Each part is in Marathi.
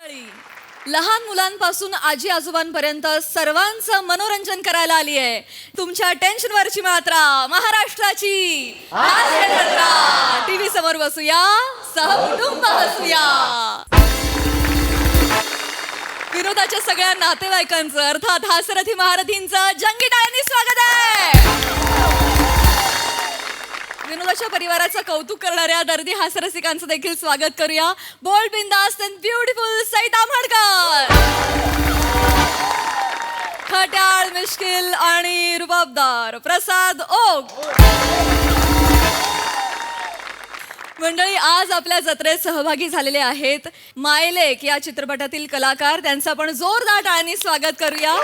लहान मुलांपासून आजी आजोबांपर्यंत सर्वांचं मनोरंजन करायला आली आहे तुमच्या टेन्शनवरची मात्रा महाराष्ट्राची टीव्ही समोर बसूया सहकुटुंब हसूया. विनोदाच्या सगळ्या नातेवाईकांचं अर्थात हास्यरथी महारथींचं जंगी टाळ्यांनी स्वागत आहे. विनोदाच्या परिवाराचं कौतुक करणाऱ्या दर्दी हास्यरसिकांचं देखील स्वागत करूया. बोल्ड बिंदास अँड ब्युटिफुल सईद आंबेडकर, खट्याळ मिश्किल आणि रुबाबदार प्रसाद ओक. मंडळी, आज आपल्या जत्रेत सहभागी झालेले आहेत मायलेक या चित्रपटातील कलाकार. त्यांचं आपण जोरदार टाळ्यांनी स्वागत करूया.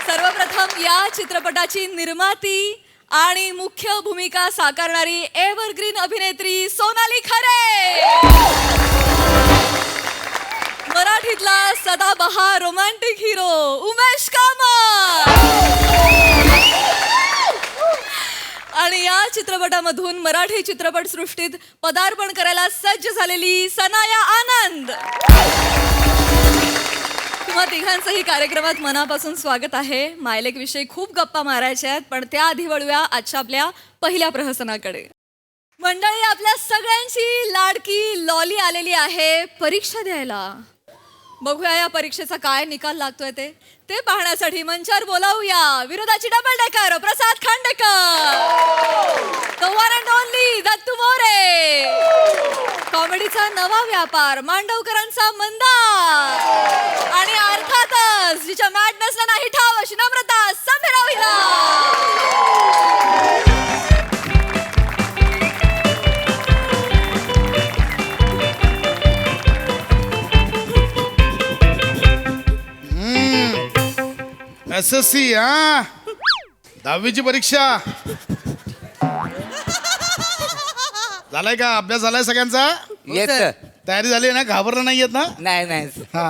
सर्वप्रथम या चित्रपटाची निर्माती आणि मुख्य भूमिका साकारणारी एव्हरग्रीन अभिनेत्री सोनाली खरे, मराठीतला सदाबहार रोमॅन्टिक हिरो उमेश कामत आणि या चित्रपटामधून मराठी चित्रपटसृष्टीत पदार्पण करायला सज्ज झालेली सनाया आनंद. तुम्हा तिघांचंही कार्यक्रमात मनापासून स्वागत आहे. मायलेक विषयी खूप गप्पा मारायच्या आहेत, पण त्याआधी वळूया आजच्या आपल्या पहिल्या प्रहसनाकडे. मंडळी, आपल्या सगळ्यांची लाडकी लॉली आलेली आहे परीक्षा द्यायला. बघूया या परीक्षेचा काय निकाल लागतोय ते पाहण्यासाठी मंचावर बोलावूया विरोधाची double decker Prasad Khandekar, the one and only Dattu More, कॉमेडीचा नवा व्यापार मांडवकरांचा मंदार आणि अर्थातच जिच्या मॅडनेसला नाही ठाव अशी नम्रता समीरा हिला. SSC हा 10वीची परीक्षा झालाय का? अभ्यास झालाय सगळ्यांचा? येत तयारी झाली ना? घाबरलं नाही येत ना? नाही हा.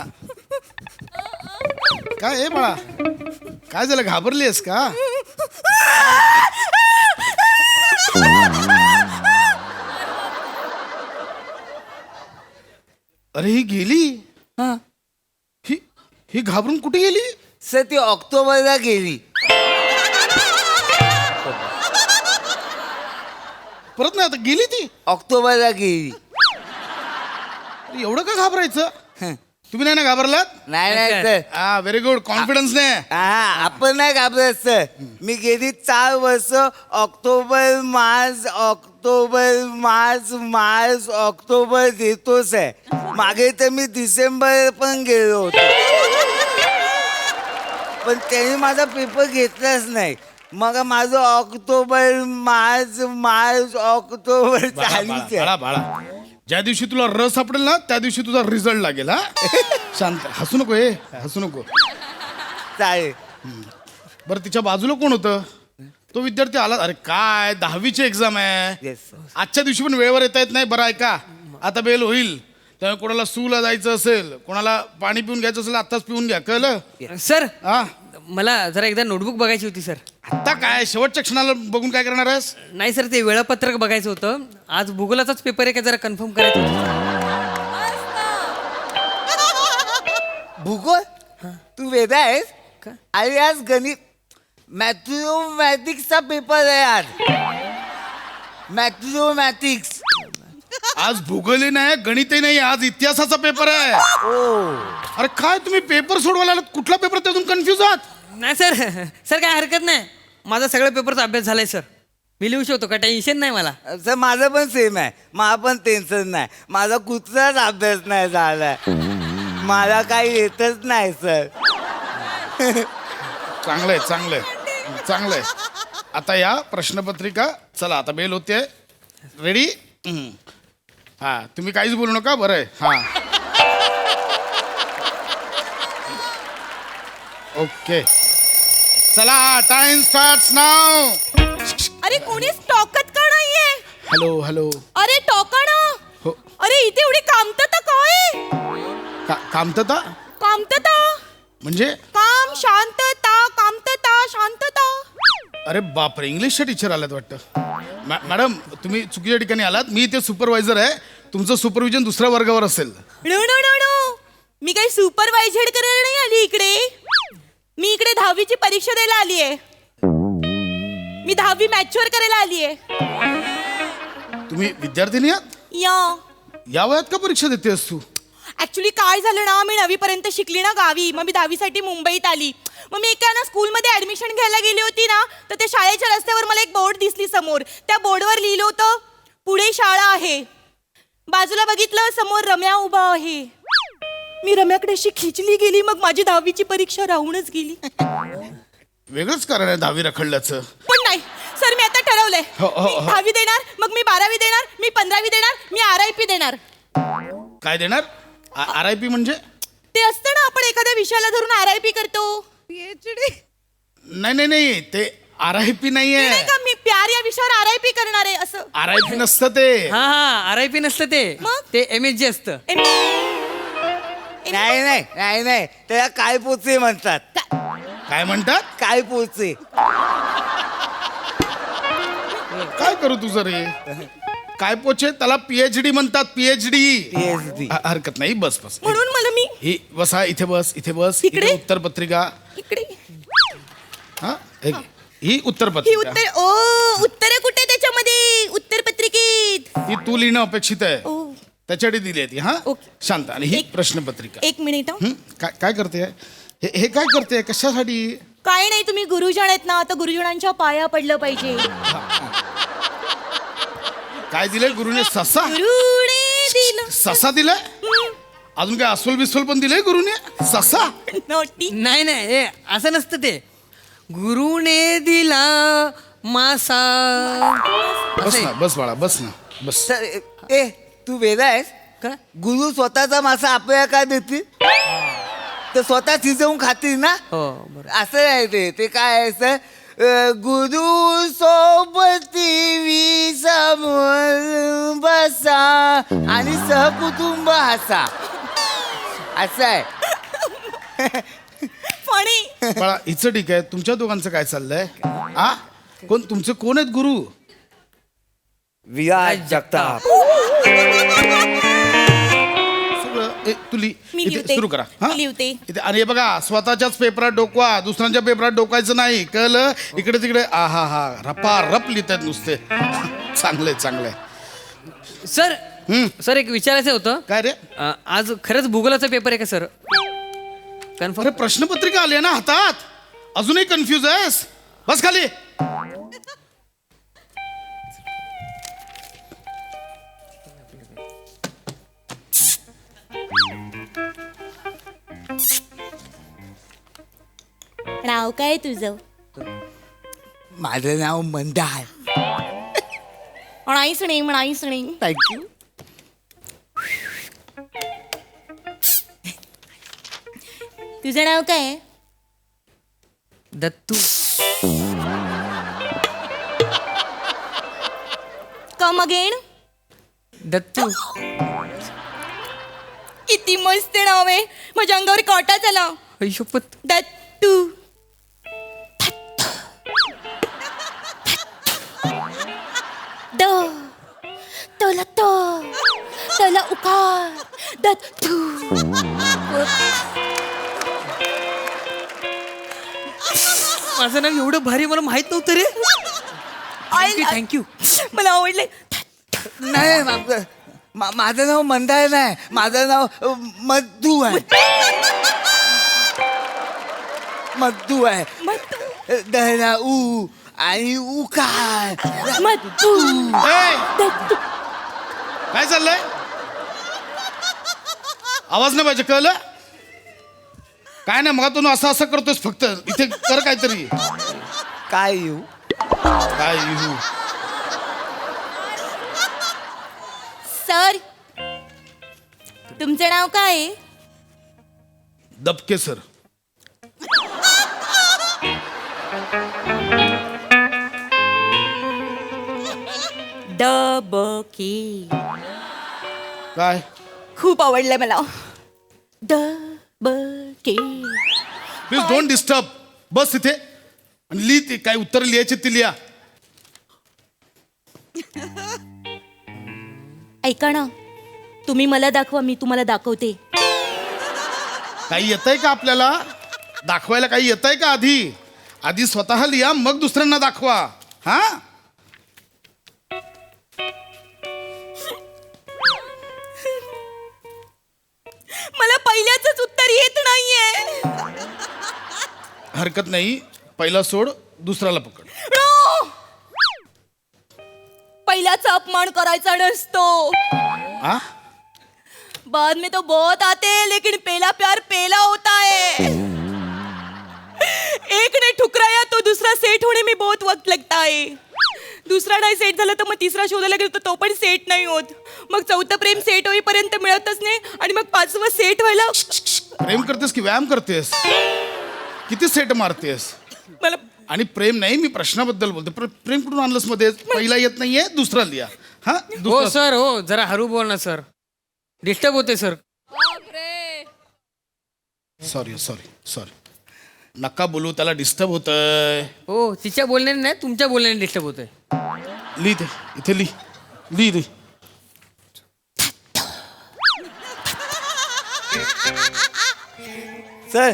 काय आहे बाळा, काय झालं, घाबरलीस का? अरे ही गेली, ही घाबरून कुठे गेली? सर ती ऑक्टोबरला गेली. परत नाही आता गेली ती? ऑक्टोबरला गेली. एवढं का घाबरायचं? तुम्ही नाही ना घाबरलात? नाही सर. हा, व्हेरी गुड. कॉन्फिडन्स ने. हा, आपण नाही घाबरत सर. मी गेली 4 वर्ष ऑक्टोबर देतोच आहे. मागे तर मी डिसेंबर पण गेलो होतो, पण त्यांनी माझा पेपर घेतलाच नाही. मग माझं ऑक्टोबर चालूच आहे. बाळा, ज्या दिवशी तुला रस सापडेल ना त्या दिवशी तुझा रिझल्ट लागेल. हा, शांत, हसू नको, हसू नको. चालेल. बरं, तिच्या बाजूला कोण होतं? तो विद्यार्थी आला. अरे काय, 10वीची एक्झाम आहे. Yes, sir. आजच्या दिवशी पण वेळेवर येता येत नाही. बरं ऐका, आता बेल होईल, त्यामुळे कोणाला सूला जायचं असेल, कोणाला पाणी पिऊन घ्यायचं असेल, आत्ताच पिऊन घ्या, कळलं? सर, हा, मला जरा एकदा नोटबुक बघायची होती सर. आता काय शेवटच्या क्षणाला बघून काय करणार आहेस? नाही सर, ते वेळापत्रक बघायचं होतं. आज भूगोलाचाच पेपर आहे का जरा कन्फर्म करायचं होतं. भूगोल तू वेदा आहेस का? आणि आज गणित मॅथमॅटिक्सचा पेपर आहे. आज मॅथमॅटिक्स. आज भूगोलही नाही, गणितही नाही, आज इतिहासाचा पेपर आहे. अरे काय तुम्ही पेपर सोडवायला आलात? कुठला पेपर त्यातून कन्फ्युज आहात? नाही सर, सर काय हरकत नाही. माझा सगळ्या पेपरचा अभ्यास झालाय सर. मी लिहू शकतो का? टेन्शन नाही मला. सर माझं पण सेम आहे. मला पण टेन्शन नाही. माझा कुठलाच अभ्यास नाही झालाय. मला काही येतच नाही सर. चांगलंय चांगलंय चांगलंय. आता या प्रश्नपत्रिका, चला आता बेल होते. रेडी? हा, तुम्ही काहीच बोलू नका. बरं आहे. हा, ओके, चला टाइम स्टार्ट्स नाव. अरे कोणीच टोकत का नाहीये? Hello hello. अरे टोका ना. हो. अरे इथे एवढी कामतता काय? कामतता कामतता म्हणजे? काम शांतता, कामतता शांतता. अरे बापरे, इंग्लिशच्या टीचर आल्यात वाटतं. मॅडम, तुम्ही चुकीच्या ठिकाणी आलात. मी इथे सुपरवायझर आहे. तुमचं सुपरविजन दुसऱ्या वर्गावर असेल. नो नो नो नो मी काही सुपरवायझर करायला नाही आली इकडे. मी इकडे 10वीची परीक्षा द्यायला आली आहे. मी 10वी मॅच्युअर करायला आली आहे. तुम्ही विद्यार्थिनी आहात? या वयात का परीक्षा देतेस तू? ऍक्च्युली काय झालं ना, मी 9वी पर्यंत शिकली ना गावी. मग मी 10वी साठी मुंबईत आली. मग मी एका ना स्कूलमध्ये ऍडमिशन घ्यायला गेली होती ना, तर त्या शाळेच्या रस्त्यावर मला एक बोर्ड दिसली समोर. त्या बोर्डवर लिहिलं होतं पुढे शाळा आहे. बाजूला बघितलं समोर रम्या उभा आहे. मी रम्याकडे अशी खिचली गेली. मग माझी 10वीची परीक्षा राहूनच गेली. वेगळंच कारण आहे 10वी रखडल्याचं. पण नाही सर, मी आता ठरवलंय. हो, हो, हो. 10वी देणार, मग मी 12वी देणार, मी 15वी देणार, मी RIP देणार. काय देणार? RIP म्हणजे? ते असतं ना, आपण एखाद्या विषयाला धरून RIP करतो. PhD. नाही ते RIP नाहीये. नाही का, मी प्यार या विषयावर RIP करणार आहे असं. RIP नसतं ते. हा RIP नसतं ते. मग? ते MSG असतं. नाही त्याला काय पोचे म्हणतात. काय म्हणतात? काय पोचे. काय करू तुझं रे? काय पोचे? त्याला PhD म्हणतात. PhD. PhD. हरकत नाही, बस बस. म्हणून मला मी ही बसा, इथे बस, इथे बस. इकडे? इथे उत्तर पत्रिका. इकडे हा हे घे. ही उत्तर ही पत्रिका. उत्तर कुठे त्याच्यामध्ये उत्तर पत्रिकेत. ही तू लिहिणं अपेक्षित आहे. ओ त्याच्यासाठी दिली आहे ती. हा ओके. शांत. आणि ही एक- प्रश्नपत्रिका. एक मिनिट हं. काय करते? हे काय करते? कशासाठी? काय नाही, तुम्ही गुरुजन आहेत ना, आता गुरुजनांच्या पाया पडलं पाहिजे. काय दिलंय गुरुने? ससा. गुरुने दिलं ससा दिलाय? अजून काय अस्वल बिस्वल पण दिलंय गुरुने? ससा. नोटी. नाही असं नसतं ते. गुरुने दिला मासा. बस ना, बस बाळा, बस ना, बस. तर ए तू वेगळा आहेस का? गुरु स्वतःचा मासा आपल्याला काय देतील? तर स्वतः शिजवून खातील ना. हो बरं. असं आहे ते काय असतं, गुरु सोबती समोर बसा आणि सहकुटुंब हसा. असं आहे. फणी. बाळा हिचं ठीक आहे. तुमच्या दोघांचं काय चाललंय? आ तुमचे कोण आहेत गुरु? विराज जगताप. सगळं तू मी इथे लिहिते. सुरू करा. हा? मी लिहिते. इथे. आणि हे बघा, स्वतःच्याच पेपरात डोकवा, दुसऱ्यांच्या पेपरात डोकायचं नाही, कळलं? इकडे तिकडे हा रपा रप लिहितात नुसते. चांगलंय. सर एक विचारायचं होतं. काय रे? आज खरंच भूगोलाचा पेपर आहे का सर? कन्फर्म. अरे प्रश्नपत्रिका आली आहे ना हातात, अजूनही कन्फ्युज आहेस? बस खाली. नाव काय तुझं? माझं नाव मंदार. म्हणायच नाही. थँक्यू. तुझं नाव काय? दत्तू. Come again. दत्तू. किती मस्त नाव आहे. माझ्या अंगावर काटा झाला. शपथ. दत्तू. द तला तला उकार दत्तू. माझं नाव एवढं भारी मला माहित नव्हतं रे. थँक्यू. मला आवडले. नाही माझं नाव मंदार नाही, माझं नाव मधू आहे. मधू आहे. दहना ऊ आणि उकार. मत्तू. ए, दत्तू. काय चाललंय? आवाज नाही पाहिजे, कळलं? काय नाही, मग तू असं करतोस फक्त. इथे कर काहीतरी. काय येऊ? काय येऊ? सर तुमचं नाव काय आहे? दबके सर. दबके. काय? खूप आवडलंय मला. दबके. Please don't disturb. बस इथे आणि लिही. ती काय उत्तर लिहायची ती लिहा. ऐका ना, तुम्ही मला दाखवा, मी तुम्हाला दाखवते. काही येतंय का आपल्याला दाखवायला? काही येतंय का? आधी स्वतः लिहा, मग दुसऱ्यांना दाखवा. हा मला पहिल्याच उत्तर येत नाहीये. हरकत नाही, पहिला सोड, दुसऱ्याला पकड. नो! पहिल्याचा अपमान करायचा नसतो. हा बाद में तो बहुत आते हैं, लेकिन पहला प्यार पहला होता है. एक ने ठुकराया तो दूसरा सेट होने में बहुत वक्त लगता है. दुसरा नाही सेट झाला तर मग तिसरा शोधायला गेलो तर तो पण सेट नाही होत. मग चौथं प्रेम सेट होईपर्यंत मिळतच नाही आणि मग पाचवं सेट व्हायला प्रेम करतेस की व्यायाम करतेस? किती सेट मारतेस? मला आणि प्रेम नाही, मी प्रश्नाबद्दल बोलतो. प्रेम कुठून आणलंस मध्ये? पहिला येत नाहीये, दुसरा लिहा. हा हो दुसरा. सर, हो जरा हळू बोल ना सर, डिस्टर्ब होते सर. बापरे. सॉरी नका बोलू, त्याला डिस्टर्ब होतंय. हो, तिच्या बोलण्याने नाही, तुमच्या बोलण्याने डिस्टर्ब होतंय. लिह ते इथे लिह. सर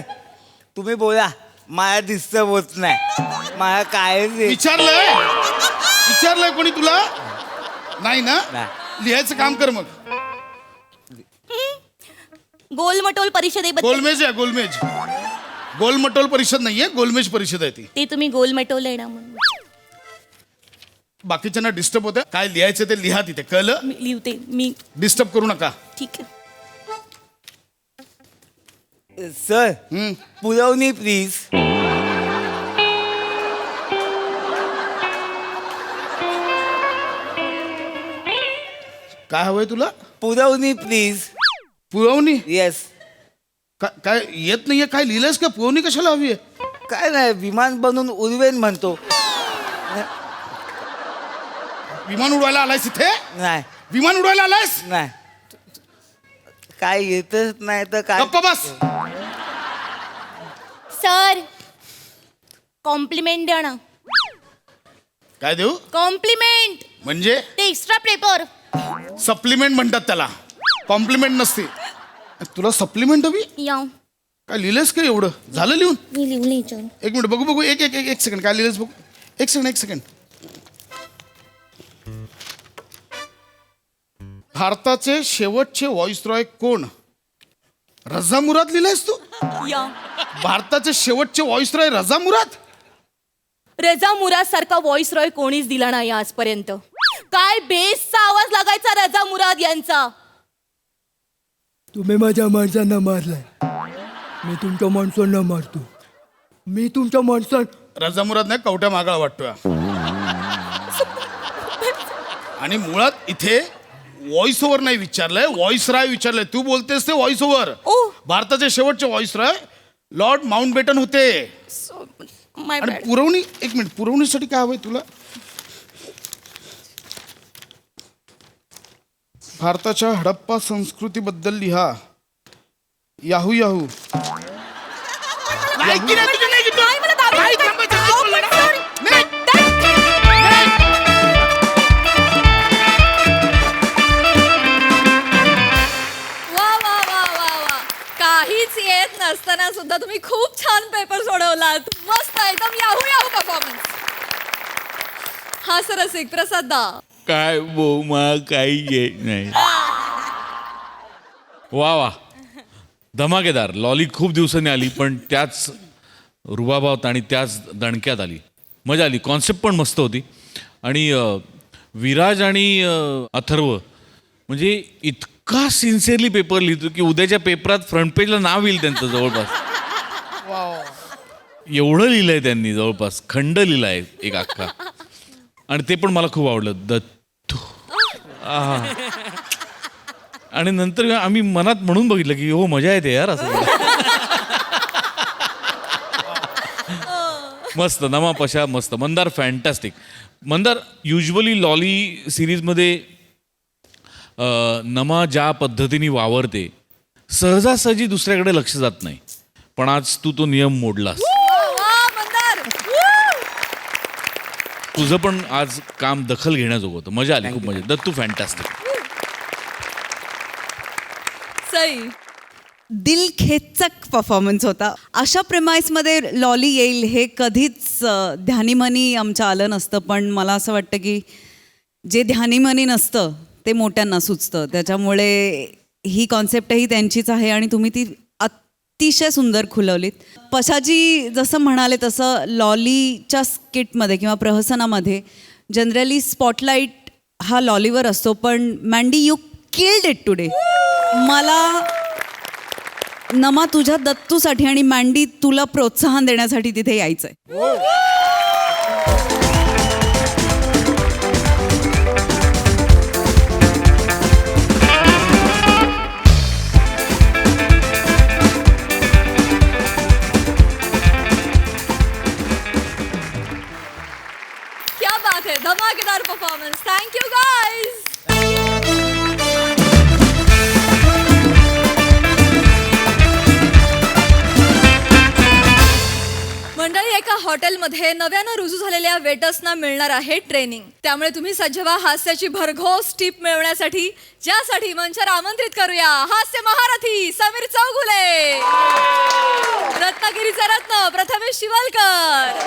तुम्ही बोला, मला डिस्टर्ब होत नाही. मला काय विचारलंय कोणी तुला? नाही ना? नाही. लिहायचं काम कर मग. गोलमटोल परिषदेबद्दल गोलमटोल परिषद नाहीये, गोलमेज परिषद आहे ती. ते तुम्ही गोलमटोल आहे ना म्हणून बाकीच्यांना डिस्टर्ब होतं. काय लिहायचं ते लिहा तिथे, कळलं? मी लिहते. मी डिस्टर्ब करू नका. ठीक आहे. सर पुरवणी प्लीज. काय हवंय तुला? पुरवणी प्लीज. पुरवणी? येस. काय येत नाहीये? काय लिहिलंयस का? पुरवणी कशाला हवी आहे? काय नाही, विमान बनवून उडवेन म्हणतो. विमान उडवायला आलायस इथे? नाही विमान उडवायला आलायस? नाही, काय येतच नाही तर काय. गप्पा बस. सर कॉम्प्लिमेंट द्या ना. काय देऊ? कॉम्प्लिमेंट. म्हणजे ते एक्स्ट्रा पेपर. सप्लिमेंट म्हणतात त्याला, कॉम्प्लिमेंट नसते. तुला सप्लिमेंट हवी? या काय लिहिलंयस का एवढं? झालं लिहून? मी लिहून याच्यावर. एक मिनिट बघू. एक सेकंड. काय लिहिलंयस बघू. एक सेकंड. भारताचे शेवटचे व्हॉइसरॉय कोण? रजा मुराद लिहिलंयस तू? या भारताचे शेवटचे व्हॉइसरॉय रजा मुराद? रजा मुराद सारखा व्हॉइस रॉय कोणीच दिला नाही आजपर्यंत. काय बेसचा आवाज लागायचा रजा मुराद यांचा. तुम्ही माझ्या माणसांना मारलाय, मी तुमच्या माणसांना मारतो. मी तुमच्या माणसां रजा मुराद नाही, कवट्या मागाळा वाटतोय. आणि मुळात इथे व्हॉइस ओव्हर नाही विचारलंय, व्हॉइस राय विचारलंय. तू बोलतेस ते व्हॉइस ओव्हर. ओ. भारताचे शेवटचे व्हॉइस राय लॉर्ड माउंटबेटन होते. माय आणि बॅड. पुरवणी, एक मिनिट, पुरवणीसाठी काय हवंय तुला? भारताच्या हडप्पा संस्कृतीबद्दल लिहा. याहू नाही, मला दहावी शिकायचं. अहो, पण सर, वा. काहीच येत नसताना सुद्धा तुम्ही खूप छान पेपर सोडवलात. मस्त, एकदम याहू परफॉर्मन्स. हा सर रसिक प्रसाद दा. काय बोमा काही येत नाही. वा धमाकेदार. लॉली खूप दिवसांनी आली, पण त्याच रुबाबात आणि त्याच दणक्यात आली. मजा आली. कॉन्सेप्ट पण मस्त होती. आणि विराज आणि अथर्व म्हणजे इतका सिन्सिअरली पेपर लिहितो की उद्याच्या पेपरात फ्रंट पेजला नाव येईल त्यांचं जवळपास. एवढं लिहिलंय त्यांनी, जवळपास खंड लिहिलाय एक अख्खा. आणि ते पण मला खूप आवडलं. दत्तू. आणि नंतर आम्ही मनात म्हणून बघितलं की हो मजा येते यार असं. मस्त. नमा पशा मस्त. Mandar fantastic. Mandar usually lolly सिरीजमध्ये नमा ज्या पद्धतीने वावरते सहजासहजी दुसऱ्याकडे लक्ष जात नाही, पण आज तू तो नियम मोडलास. मंदार. तुझं पण आज काम दखल घेण्याजोगं होतं. मजा आली, खूप मजा. दत्तू फॅन्टॅस्टिक. सई. दिलखेचक परफॉर्मन्स होता. अशा प्रेमाइसमध्ये लॉली येईल हे कधीच ध्यानीमनी आमच्या आलं नसतं. पण मला असं वाटतं की जे ध्यानीमनी नसतं ते मोठ्यांना सुचतं. त्याच्यामुळे ही कॉन्सेप्टही त्यांचीच आहे आणि तुम्ही ती अतिशय सुंदर खुलवलीत. पशाजी जसं म्हणाले तसं लॉलीच्या स्किटमध्ये किंवा प्रहसनामध्ये जनरली स्पॉटलाईट हा लॉलीवर असतो. पण Mandy you killed it today. मला नमा तुझ्या दत्तूसाठी आणि मँडी तुला प्रोत्साहन देण्यासाठी तिथे यायचंय. क्या बात है, धमाकेदार परफॉर्मन्स. Thank you guys. मंडळी, एका हॉटेलमध्ये नव्यानं रुजू झालेल्या वेटर्सना मिळणार आहे ट्रेनिंग. त्यामुळे तुम्ही सज्ज व्हा हास्याची भरघोस टीप मिळवण्यासाठी, ज्यासाठी मंचावर आमंत्रित करूया हास्य महारथी समीर चौगुले, रत्नागिरीचा रत्न प्रथमेश शिवलकर,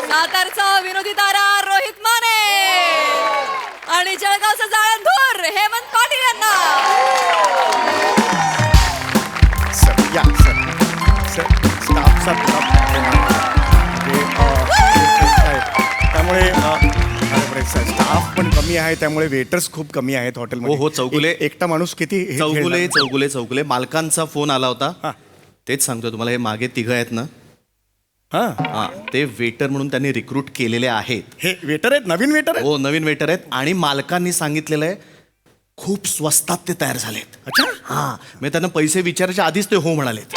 सातारचा विनोदी तारा रोहित माने आणि जळगावचा जाळंधूर हेमंत पाटील यांना. सर या सर स्टाफ त्यामुळे स्टाफ पण कमी आहे, त्यामुळे वेटर्स खूप कमी आहेत हॉटेलमध्ये. हो, चौगुले. एकटा माणूस किती हे चौगुले खेळणार? चौगुले चौगुले मालकांचा फोन आला हा. होता. तेच सांगतो तुम्हाला, हे मागे तिघं आहेत ना, हा, हा ते वेटर म्हणून त्यांनी रिक्रूट केलेले आहेत. हे वेटर आहेत, नवीन वेटर आहेत. हो, नवीन वेटर आहेत आणि मालकांनी सांगितलेलं आहे खूप स्वस्तात ते तयार झालेत. अच्छा. हा, मी त्यांना पैसे विचारायच्या आधीच ते हो म्हणालेत.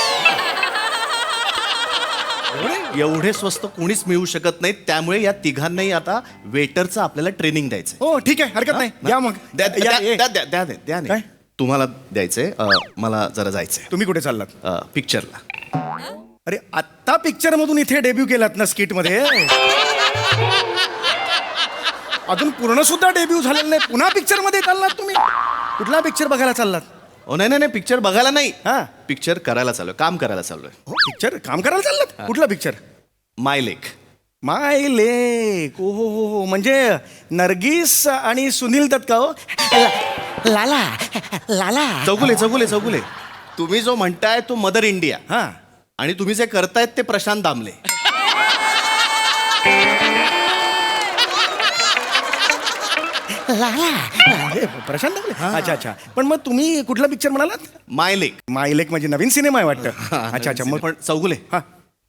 एवढे स्वस्त कोणीच मिळू शकत नाहीत. त्यामुळे या तिघांनाही आता वेटरचं आपल्याला ट्रेनिंग द्यायचं. हो ठीक आहे, हरकत नाही. या मग द्या काय? तुम्हाला द्यायचंय. मला जरा जायचंय तुम्ही कुठे चाललात? पिक्चरला. अरे आत्ता पिक्चर मधून इथे डेब्यू केलात ना स्किट मध्ये. अजून पूर्ण सुद्धा डेब्यू झालेलं नाही, पुन्हा पिक्चर मध्ये चाललात तुम्ही? कुठला पिक्चर बघायला चाललात? ओ नाही पिक्चर बघायला नाही, हा. पिक्चर करायला चाललोय, काम करायला चाललोय. हो, पिक्चर काम करायला चाललात? कुठला पिक्चर? माय लेक. माय लेक. ओ हो, म्हणजे नर्गिस आणि सुनील दत्त का हो? लाला लाला. चौगुले तुम्ही जो म्हणताय तो मदर इंडिया, हा. आणि तुम्ही जे करतायत ते प्रशांत दामले. हे, प्रशांत दामले? अच्छा. पण मग तुम्ही कुठला पिक्चर म्हणालात? माय लेक. माय लेक म्हणजे नवीन सिनेमा आहे वाटतं. अच्छा. मग पण चौगुले, हा.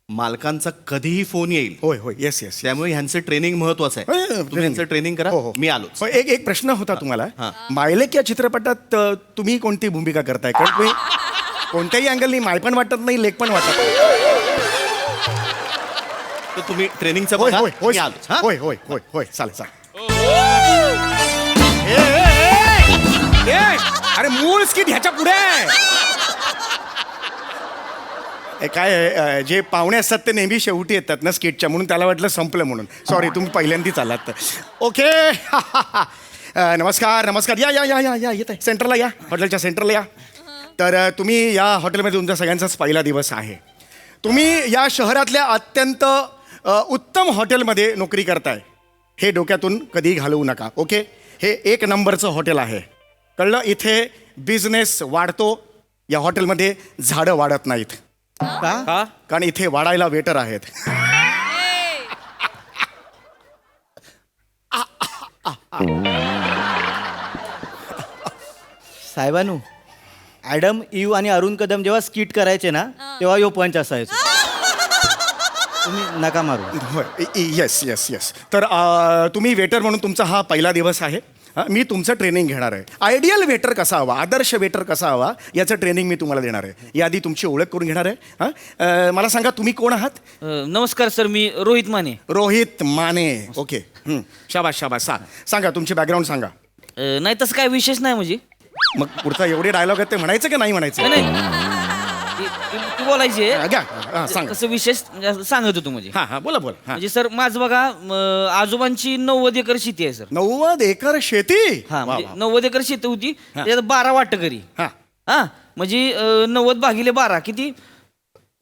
मालकांचा कधीही फोन येईल, होय येस. त्यामुळे ह्यांचं ट्रेनिंग महत्वाचं आहे. तुम्ही ट्रेनिंग. ह्यांचं ट्रेनिंग करा. हो. मी आलो. हो, एक प्रश्न होता तुम्हाला. मायलेक या चित्रपटात तुम्ही कोणती भूमिका करताय? कारण तुम्ही कोणत्याही अँगलनी माय पण वाटत नाही, लेक पण वाटत नाही. तर तुम्ही ट्रेनिंगचं होय बघा. होय होय मी आलोच, हा? होय चालेल. अरे मूळ स्किट ह्याच्या पुढे आहे. काय आहे, जे पाहुणे असतात ते नेहमी शेवटी येतात ना स्किटच्या, म्हणून त्याला वाटलं संपलं म्हणून. सॉरी, तुम्ही पहिल्यांदाच आलात. ओके. नमस्कार. या येत आहे सेंटरला, या हॉटेलच्या सेंटरला या. तर तुम्ही या हॉटेलमध्ये तुमचा सगळ्यांचाच पहिला दिवस आहे. तुम्ही या शहरातल्या अत्यंत उत्तम हॉटेलमध्ये नोकरी करताय, हे डोक्यातून कधी घालवू नका. ओके. हे 1 नंबरचं हॉटेल आहे, कळलं? इथे बिझनेस वाढतो. या हॉटेलमध्ये झाडं वाढत नाहीत, कारण इथे वाढायला वेटर आहेत. साहेबानू, ॲडम इव आणि अरुण कदम जेव्हा स्किट करायचे ना, तेव्हा यो पंच असायचो. तुम्ही नका मारू. होय. येस. तर तुम्ही वेटर म्हणून तुमचा हा पहिला दिवस आहे. मी तुमचं ट्रेनिंग घेणार आहे. आयडियल वेटर कसा हवा, आदर्श वेटर कसा हवा, याचं ट्रेनिंग मी तुम्हाला देणार आहे. याआधी तुमची ओळख करून घेणार आहे. मला सांगा, तुम्ही कोण आहात? नमस्कार सर, मी रोहित माने. रोहित माने. ओके. शाबास. सांगा तुमची बॅकग्राऊंड सांगा. नाही तसं काय विशेष नाही म्हणजे. मग पुढचा एवढे डायलॉग आहेत ते म्हणायचं की नाही म्हणायचं? नाही तू बोलायचे सांगा. कसं विशेष म्हणजे सांगत होतो म्हणजे. हा बोला. म्हणजे सर माझं बघा, आजोबांची 90 एकर शेती आहे सर. 90 एकर शेती? हा, म्हणजे 90 एकर शेती होती, त्याच्यात 12 वाटकरी. हा. हा, म्हणजे 90/12 किती?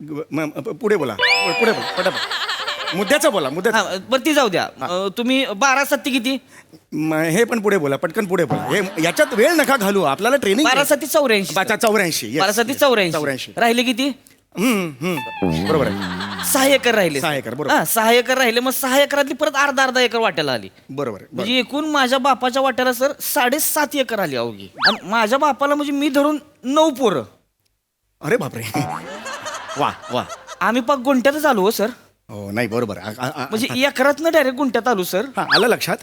पुढे बोला, पुढे बोला, पटापट मुद्द्याचं बोला, मुद्द्याचं. हा बरं ती जाऊ द्या. तुम्ही 12/7 किती? हे पण पुढे बोला, पटकन पुढे बोला. हे याच्यात वेळ नका घालू, आपल्याला ट्रेनिंग. 12/7 84. 84. 12/7 84. राहिले किती? बरोबर आहे. 6 एकर राहिले. 6 एकर, बरोबर. हा 6 एकर राहिले. मग 6 एकरातली परत अर्धा एकर वाट्याला आली. बरोबर आहे. म्हणजे एकूण माझ्या बापाच्या वाट्याला सर 7.5 एकर आली अवघी. आणि माझ्या बापाला म्हणजे मी धरून 9 पोरं. अरे बापरे. वा वा. आम्ही पाक गुंट्यातच आलो हो सर. हो नाही बरोबर. म्हणजे एकरातनं डायरेक्ट गुंट्यात आलो सर. हा आलं लक्षात.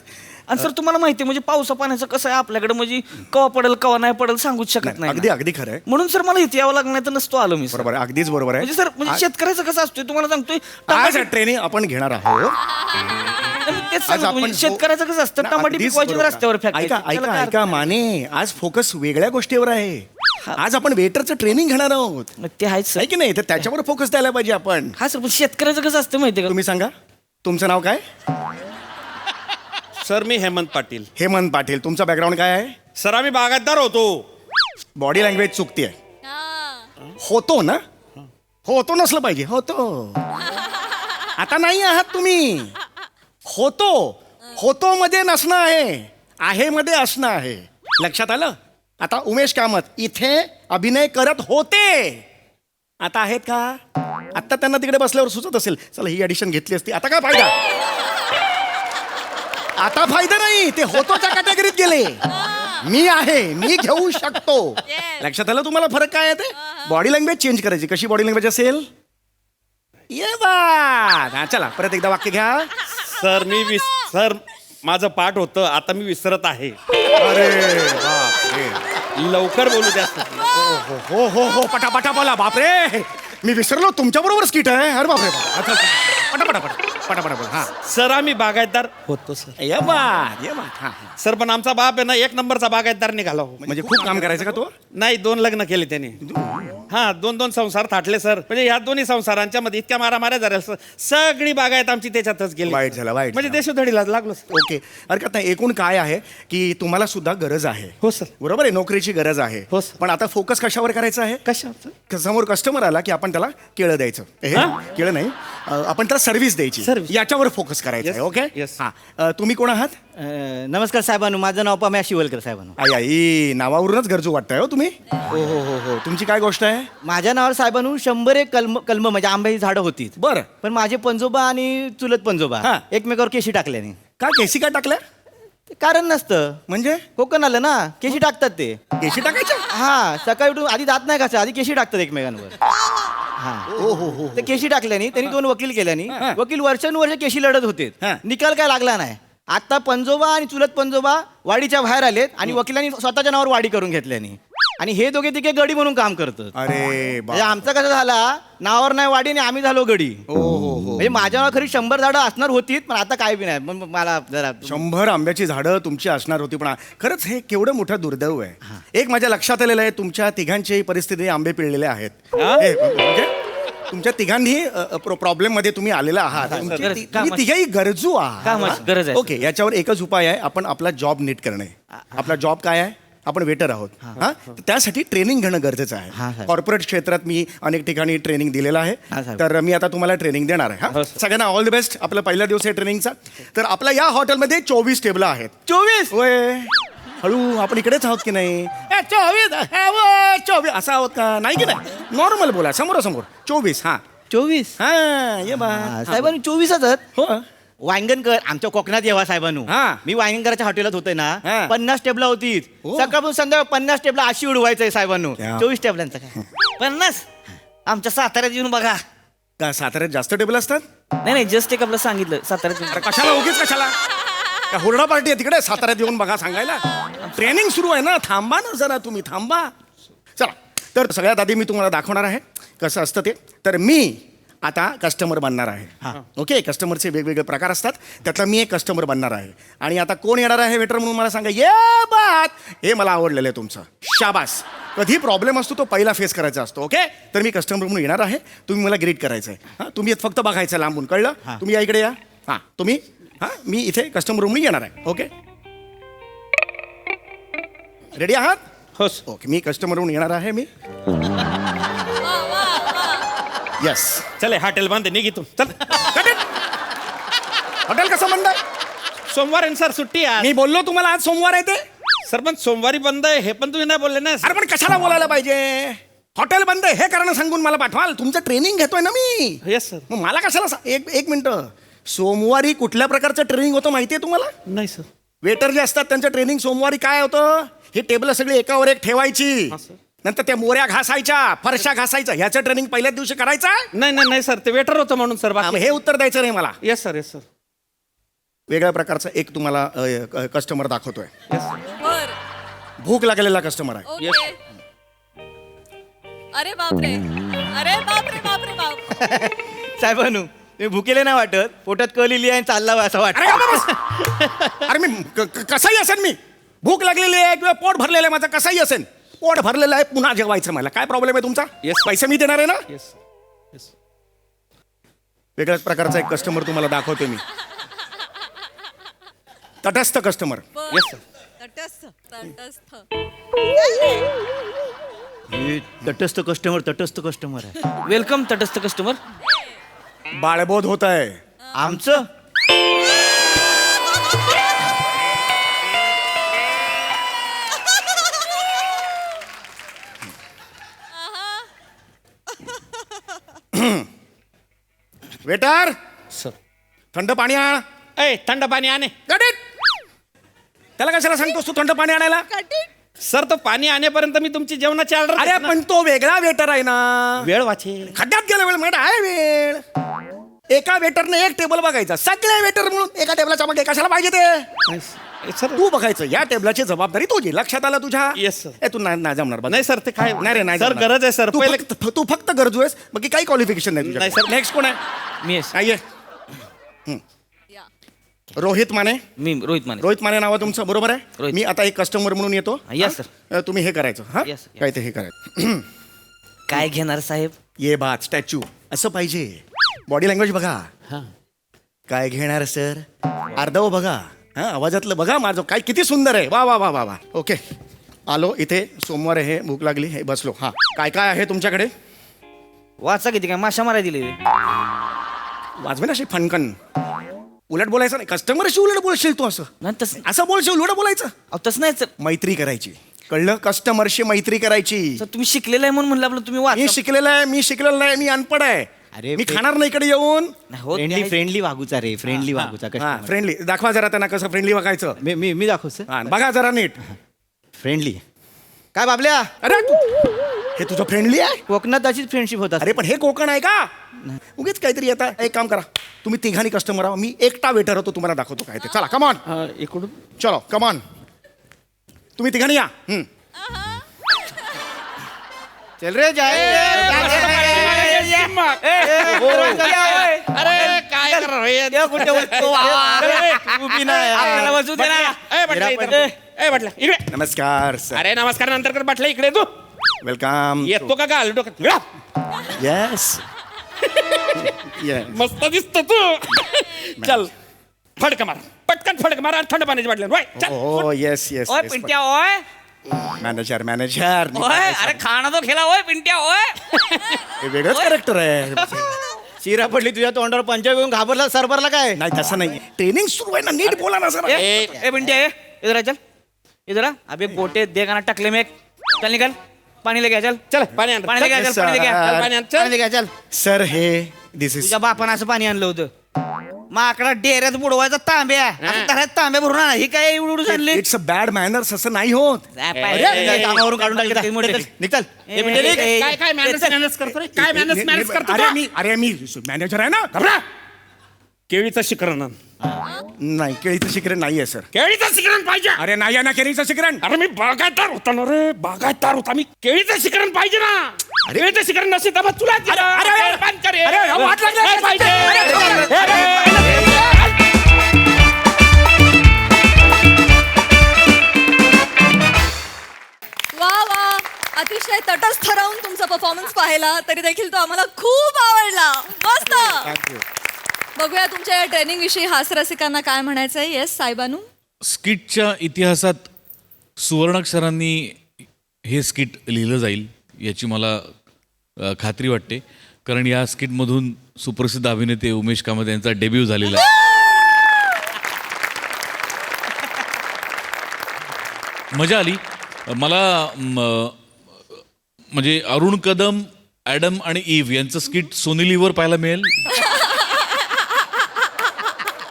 आणि सर तुम्हाला माहिती आहे म्हणजे पावसा पाण्याचं कसं आहे आपल्याकडे, म्हणजे कवा पडेल कवा नाही पडेल सांगूच शकत नाही अगदी ना. अगदी खरं आहे. म्हणून सर मला इथे यावं लागणार तर नसतो आलो मी सर. बरोबर आहे, अगदीच बरोबर आहे. म्हणजे सर म्हणजे शेतकऱ्याचं कसं असतोय तुम्हाला सांगतोय. आज ट्रेनिंग आपण घेणार आहोत. तेच आज सांगतो, आपण म्हणजे शेतकऱ्याचं कसं असतं टमाटे अगदीच पिकवायचे बरोबर. रस्त्यावर फेकायचे. ऐका त्याला ऐका काय ऐका माने, आज फोकस वेगळ्या गोष्टीवर आहे. आज आपण वेटरचं ट्रेनिंग घेणार आहोत. मग ते आहेच सर. नाही की नाही, तर त्याच्यावर फोकस द्यायला पाहिजे आपण. हा सर पण शेतकऱ्याचं कसं असतं माहितीये का? तुम्ही सांगा, तुमचं नाव काय? सर मी हेमंत पाटील. हेमंत पाटील. तुमचा बॅकग्राऊंड काय आहे? सर आम्ही बागायतदार होतो. बॉडी लँग्वेज चुकतीये. होतो ना, होतो नसलं पाहिजे. होतो. आता नाही आहात तुम्ही. होतो. होतो मध्ये नसणं आहे मध्ये असणं आहे. लक्षात आलं? आता उमेश कामत इथे अभिनय करत होते, आता आहेत का? आता त्यांना तिकडे बसल्यावर सुचत असेल चला ही ऍडिशन घेतली असती, आता काय फायदा? आता फायदा नाही, ते होतोच्या कॅटेगरीत गेले. मी आहे, मी घेऊ शकतो. लक्षात आलं तुम्हाला फरक काय आहे ते? बॉडी लँग्वेज चेंज करायची. कशी बॉडी लँग्वेज असेल? ये बा. चला परत एकदा वाक्य घ्या. सर माझं पाठ होतं, आता मी विसरत आहे. अरे बापरे. लवकर बोलू द्या सर. हो हो हो पटापटा बोला. बापरे मी विसरलो तुमच्या बरोबर स्किट आहे. अरे बापरे बाप. पटापटा बोला. हा सर आम्ही बागायतदार होतो सर. ये बात. हा सर पण आमचा बाप आहे ना 1 नंबरचा बागायतदार निघाला हो. म्हणजे खूप काम करायचं का तो? नाही 2 लग्न केले त्यांनी. हा 2 संसार थाटले सर. म्हणजे ह्या दोन्ही संसारांच्या मध्ये इतक्या मारामाऱ्या झाल्या सर. सगळी बागायत आमची त्याच्यातच गेली. वाईट झालं, वाईट म्हणजे झालं. देशोधडीला लागलो सर. ओके हरकत नाही. एकूण काय आहे की तुम्हाला सुद्धा गरज आहे. हो सर. बरोबर आहे, नोकरीची गरज आहे. हो सर. पण आता फोकस कशावर करायचा आहे? कशा समोर कस्टमर आला की आपण त्याला केळं द्यायचं. हे केळं नाही, आपण त्याला सर्व्हिस द्यायची. Service. याच्यावर फोकस करायचं आहे. Okay Yes. हा तुम्ही कोण आहात? नमस्कार साहेबांनो, माझं नाव पम्या शिवलकर साहेबांनो. आई नावावरूनच गरजू वाटतंय हो तुम्ही. हो हो हो हो. तुमची काय गोष्ट आहे? माझ्या नावावर साहेबांनो 100 कलम म्हणजे आंब्याची झाडं होती. बरं. पण माझे पंजोबा आणि चुलत पंजोबा हा. एकमेकावर केशी टाकल्याने. का केसी का टाकल्या? ते कारण नसतं, म्हणजे कोकण आलं ना, केशी टाकतात ते. केशी टाकायच्या? हा सकाळी उठून आधी दात नाही घासा, आधी केशी टाकतात एकमेकांवर. हा हो हो हो. ते केशी टाकल्यानी त्यांनी 2 वकील केल्यानी. वकील वर्षानुवर्ष केशी लढत होते. हा. निकाल काय लागला नाही. आता पंजोबा आणि चुलत पंजोबा वाडीच्या बाहेर आलेत आणि वकिलांनी स्वतःच्या नावावर वाडी करून घेतल्यानी. आणि हे दोघे तिघे गडी म्हणून काम करतात. अरे म्हणजे आमचं कसं झाला, नावावर नाही वाडी आणि आम्ही झालो गडी. हो हो हो. म्हणजे माझ्या नावावर खरी 100 झाडं असणार होती, पण आता काय बी नाही. मग मला जरा 100 आंब्याची झाडं तुमची असणार होती. पण खरंच हे केवढं मोठं दुर्दैव आहे. एक माझ्या लक्षात आलेलं आहे, तुमच्या तिघांच्याही परिस्थिती आंबे पिळलेले आहेत. म्हणजे तुमच्या तिघांनी प्रॉब्लेम मध्ये तुम्ही आलेला आहात. तुम्ही तिघेही गरजू आहात. गरज आहे. ओके याच्यावर एकच उपाय आहे, आपण आपला जॉब नीट करणे. आपला जॉब काय आहे? आपण वेटर आहोत. हा त्यासाठी ट्रेनिंग घेणं गरजेचं आहे. कॉर्पोरेट क्षेत्रात मी अनेक ठिकाणी ट्रेनिंग दिलेलं आहे. तर मी आता तुम्हाला ट्रेनिंग देणार आहे. हा सगळ्यांना ऑल द बेस्ट. आपला पहिला दिवस आहे ट्रेनिंगचा. तर आपल्या या हॉटेलमध्ये 24 टेबल आहेत. 24 होय. हळू आपण इकडेच आहोत की नाही? 24 असं आहोत का? नाही की नाही? नॉर्मल बोला, समोरासमोर. 24. हा 24 हा ये बा साहेबांनी 24च. हो. वांगणकर आमच्या कोकणात येवा साहेबांनो. हा. मी वांगणकराच्या हॉटेलात होते ना, हा. 50 टेबला होती. सकाळपासून संध्याकाळ 50 टेबला अशी उडवायचंय साहेबांनो. क्या? 24 टेबलांचं काय 50. आमच्या साताऱ्यात येऊन बघा. का साताऱ्यात जास्त टेबल असतात? नाही जस्ट एक आपलं सांगितलं साताऱ्यात. अरे कशाला उगीच कशाला? का हुरडा पार्टी आहे तिकडे साताऱ्यात येऊन बघा सांगायला? ट्रेनिंग सुरू आहे ना, थांबा ना जरा, तुम्ही थांबा. चला तर सगळ्यात आधी मी तुम्हाला दाखवणार आहे कसं असतं ते. तर मी आता कस्टमर बनणार आहे. ओके कस्टमरचे वेगवेगळे प्रकार असतात, त्यातला मी एक कस्टमर बनणार आहे. आणि आता कोण येणार आहे वेटर म्हणून मला सांगा. ये बात, हे मला आवडलेलं आहे तुमचं. शाबास. कधी प्रॉब्लेम असतो तो पहिला फेस करायचा असतो. ओके तर मी कस्टमर म्हणून येणार आहे, तुम्ही मला ग्रीट करायचं आहे. हां तुम्ही फक्त बघायचं लांबून, कळलं? तुम्ही या इकडे या. हां तुम्ही मी इथे कस्टमर म्हणून येणार आहे. ओके रेडी आहात? हो सर. ओके मी कस्टमरहून येणार आहे मी येस चले हॉटेल बांधे निघितून चल. हॉटेल कसं बंद आहे सोमवार आहे ना सर, सुट्टी आहे मी बोललो तुम्हाला आज सोमवार आहे ते सर. पण सोमवारी बंद आहे हे पण तुम्ही नाही बोलले ना. अरे पण कशाला बोलायला पाहिजे हॉटेल बंद आहे हे कारण सांगून मला पाठवाल तुमचं ट्रेनिंग घेतोय ना मी येस सर. मग मला कशाला एक मिनिट सोमवारी कुठल्या प्रकारचं ट्रेनिंग होतं माहितीये तुम्हाला नाही सर. वेटर जे असतात त्यांचं ट्रेनिंग सोमवारी काय होतं ही टेबल सगळी एकावर एक ठेवायची हा, सर. नंतर त्या मोऱ्या घासायच्या फरशा घासायच्या ह्याचं ट्रेनिंग पहिल्याच दिवशी करायचं नाही नाही नाही सर, ते वेटर होतं म्हणून सर. बाकी हे उत्तर द्यायचं नाही मला येस सर, येस सर, वेगळ्या प्रकारचं एक तुम्हाला कस्टमर दाखवतोय येस सर. बर भूक लागलेला कस्टमर आहे ओके. अरे बापरे, अरे बापरे बापरे बाप. साहेबानू मी भुकेले नाही वाटत पोटात क लिहिली आहे चालला असं वाटत. अरे गप्प बस. अरे मी कसाही असेल मी भूक लागलेली आहे किंवा पोट भरलेलं आहे माझं कसाही असेल पोट भरलेलं आहे पुन्हा जेवायचं मला काय प्रॉब्लेम आहे तुमचा Yes. पैसे मी देणार आहे ना येस येस. वेगळ्याच प्रकारचा एक कस्टमर तुम्हाला दाखवते मी तटस्थ कस्टमर येस सर. तटस्थ तटस्थ. तटस्थ कस्टमर आहे वेलकम तटस्थ कस्टमर. बाळबोध होत आहे आमचं वेटर सर. थंड पाणी आण ए थंड पाणी आणे. गडीत त्याला कशाला सांगतोस तू थंड पाणी आणायला सर तो पाणी आणेपर्यंत मी तुमची जेवणाची ऑर्डर. अरे पण तो वेगळा वेटर आहे ना वेळ वाचे. खड्ड्यात गेला वेळ म्हणजे आहे वेळ एका वेटरने एक टेबल बघायचा सगळे वेटर म्हणून एका टेबलाच्या मागे कशाला पाहिजे ते सर तू बघायचं या टेबलाची जबाबदारी तुझी लक्षात आलं तुझ्या Yes, sir. ए तू नाही जमणार बघ. नाही सर ते काय नाही रे नाही सर जमणार. गरज आहे सर. तू पहिले तू फक्त गरजू आहेस बाकी काही क्वालिफिकेशन नाही नाही, तुझ्या sir. नेक्स्ट कोण आहे मी येस. काय आहे? या. रोहित माने मी रोहित माने. रोहित माने नाव आहे तुमचं बरोबर आहे रोहित. मी आता एक कस्टमर म्हणून येतो Yes, हा? तुम्ही हे करायचं हा Yes, yes. काय ते हे करायचं काय घेणार साहेब? ये बात स्टॅच्यू असं पाहिजे बॉडी लँग्वेज बघा काय घेणार सर अर्धव बघा हा आवाजातलं बघा माझं काय किती सुंदर आहे वा वा वा वा वा ओके आलो इथे सोमवार आहे भूक लागली हे बसलो हा काय काय आहे तुमच्याकडे वाचा किती काय माशा मारा दिली. वाजवे ना अशी फणकन उलट बोलायचं नाही कस्टमरशी उलट बोलशील तू असं नाही तसं असं बोलशील उलट बोलायचं अहो, तसं नाही सर. मैत्री करायची कळलं कस्टमरशी मैत्री करायची सर तुम्ही शिकलेलं आहे म्हणून म्हणलं आपलं तुम्ही मी वाचा. शिकलेलं आहे मी शिकलेलं नाही मी अनपड आहे अरे मी खाणार नाही इकडे येऊन नाही, हो, ते आहे. फ्रेंडली वागूचा रे फ्रेंडली वागूचा हा customer. फ्रेंडली दाखवा जरा त्यांना कसं फ्रेंडली वागायचं मी दाखव सर हा बघा जरा नीट फ्रेंडली काय बाबल्या अरे हे तुझं फ्रेंडली आहे कोकणात अशीच फ्रेंडशिप होत अरे पण हे कोकण आहे का उगीच काहीतरी आता एक काम करा तुम्ही तिघांनी कस्टमर आहो मी एकटा वेटर होतो तुम्हाला दाखवतो काय ते चला कमॉन इकडून चलो कमॉन तुम्ही तिघांनी या चल रे जाए अरे काय करा कुठे वस्तू आपल्याला बसू दे ना. ए म्हटलं इकडे. नमस्कार सर अरे नमस्कार नंतर कर म्हटलं इकडे तू वेलकम येतो का गाल डोक्यात. येस मस्त दिसतो तू. चल फडक मार पटकन फडक मार आणि थंड पाण्याची बाटली आण. वय, चल. हो येस येस ओय पिंट्या ओय मॅनेजर मॅनेजर ओय अरे खाना तो खेळा ओय पिंट्या ओय. हे वेगळंच कॅरेक्टर आहे शिरा पडली तुझ्या तोंडावर पंचा घेऊन घाबरला सरबरला काय नाही तसं नाही ट्रेनिंग सुरू आहे ना नीट बोला ना सर ए पिंट्या ए इधर आ चल इधर आ. अबे गोटे दे गाना टकले में चल निकल पाणी लेके आ, चल चल पाणी आण. पाणी लेके आ, चल पाणी लेके आ. चल, पाणी आण. चल. पाणी लेके आ, चल सर हे दिस इज तुझ्या बापानं असं पाणी आणलं होतं माकडा डेऱ्यात बुडवायचा तांब्या असं धरात तांब्या भरून आणा. ही काय एवढं आणले इट्स अ बॅड मॅनर्स असं नाही होत कामावरून काढून टाकले निघताल काय काय मॅनेज करतो रे काय मॅनेज करतो अरे मी मॅनेजर आहे ना घबरा. केळीचं शिकरण आण. नाही केळीचं शिकरण नाहीये सर केळीचं शिकरण पाहिजे. अरे नाही आहे ना केळीचं शिकरण अरे मी बागायतदार होता ना रे बागायतदार होता मी केळीचं शिकरण पाहिजे ना. केळीचं शिकरण नसेल तर मग तुला बंद कर. वाट लागली. पाहिजे. वा वा अतिशय तटस्थ राहून तुमचा परफॉर्मन्स पाहिला तरी देखील तो आम्हाला खूप आवडला मस्त. बघूया तुमच्या या ट्रेनिंग विषयी हास्यरसिकांना काय म्हणायचं आहे. येस साहेबानू. स्किटच्या इतिहासात सुवर्णाक्षरांनी हे स्किट लिहिलं जाईल याची मला खात्री वाटते, कारण या स्किटमधून सुप्रसिद्ध अभिनेते उमेश कामत यांचा डेब्यू झालेला आहे. मजा आली मला. म्हणजे अरुण कदम, ॲडम आणि ईव्ह यांचं स्किट सोनी लिव्हवर पाहायला मिळेल,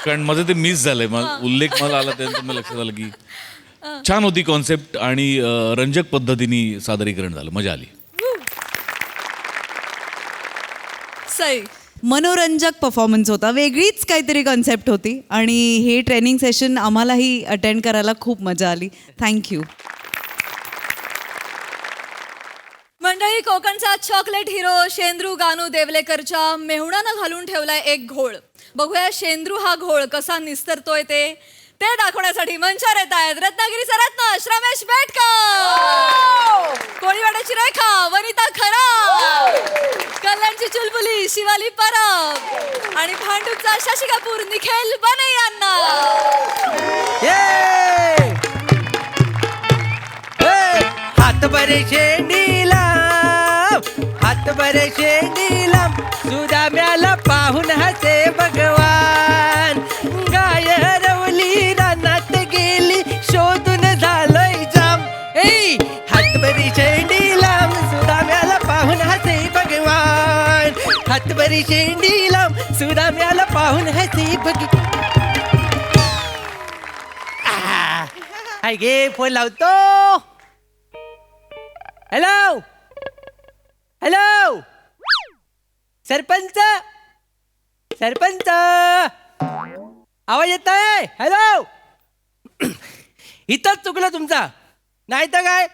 कारण माझं ते मिस झालंय. उल्लेख मला आला त्यानंतर मला लक्षात आलं की छान होती कॉन्सेप्ट आणि रंजक पद्धतीने सादरीकरण झालं. मजा आली. सई. मनोरंजक परफॉर्मन्स होता, वेगळीच काहीतरी कॉन्सेप्ट होती आणि हे ट्रेनिंग सेशन आम्हालाही अटेंड करायला खूप मजा आली. थँक्यू. मंडळी, कोकणचा चॉकलेट हिरो शेंद्रू गानू देवलेकरच्या मेहुणानं घालून ठेवलाय एक घोळ. बघूया शेंद्रू हा घोळ कसा निस्तरतोय ते दाखवण्यासाठी मंचावर येत आहेत रत्नागिरीचा रत्न श्रमेश बेटकर, कोळीवाड्याची रेखा वनिता खरा, कल्याणची चुलबुली शिवाली परब आणि भांडूपचा शशी कपूर निखिल बने यांना. हात बरे शेंडीला, हात बरे शेंडीला, सुदाम्याला पाहून हसे भगवान. गाय हरवली रानात गेली, शोधून झालोय जाम. हात बरी शेंडीला, सुदाम्याला पाहून हसे भगवान. हात बरी शेंडीला, सुदाम्याला पाहून हसे भगवान. हाय गे, फोन लावतो. हॅलो हॅलो, सरपंच सरपंच, आवाज येत आहे? हॅलो. इथंच चुकलं तुमचा, नाही तर काय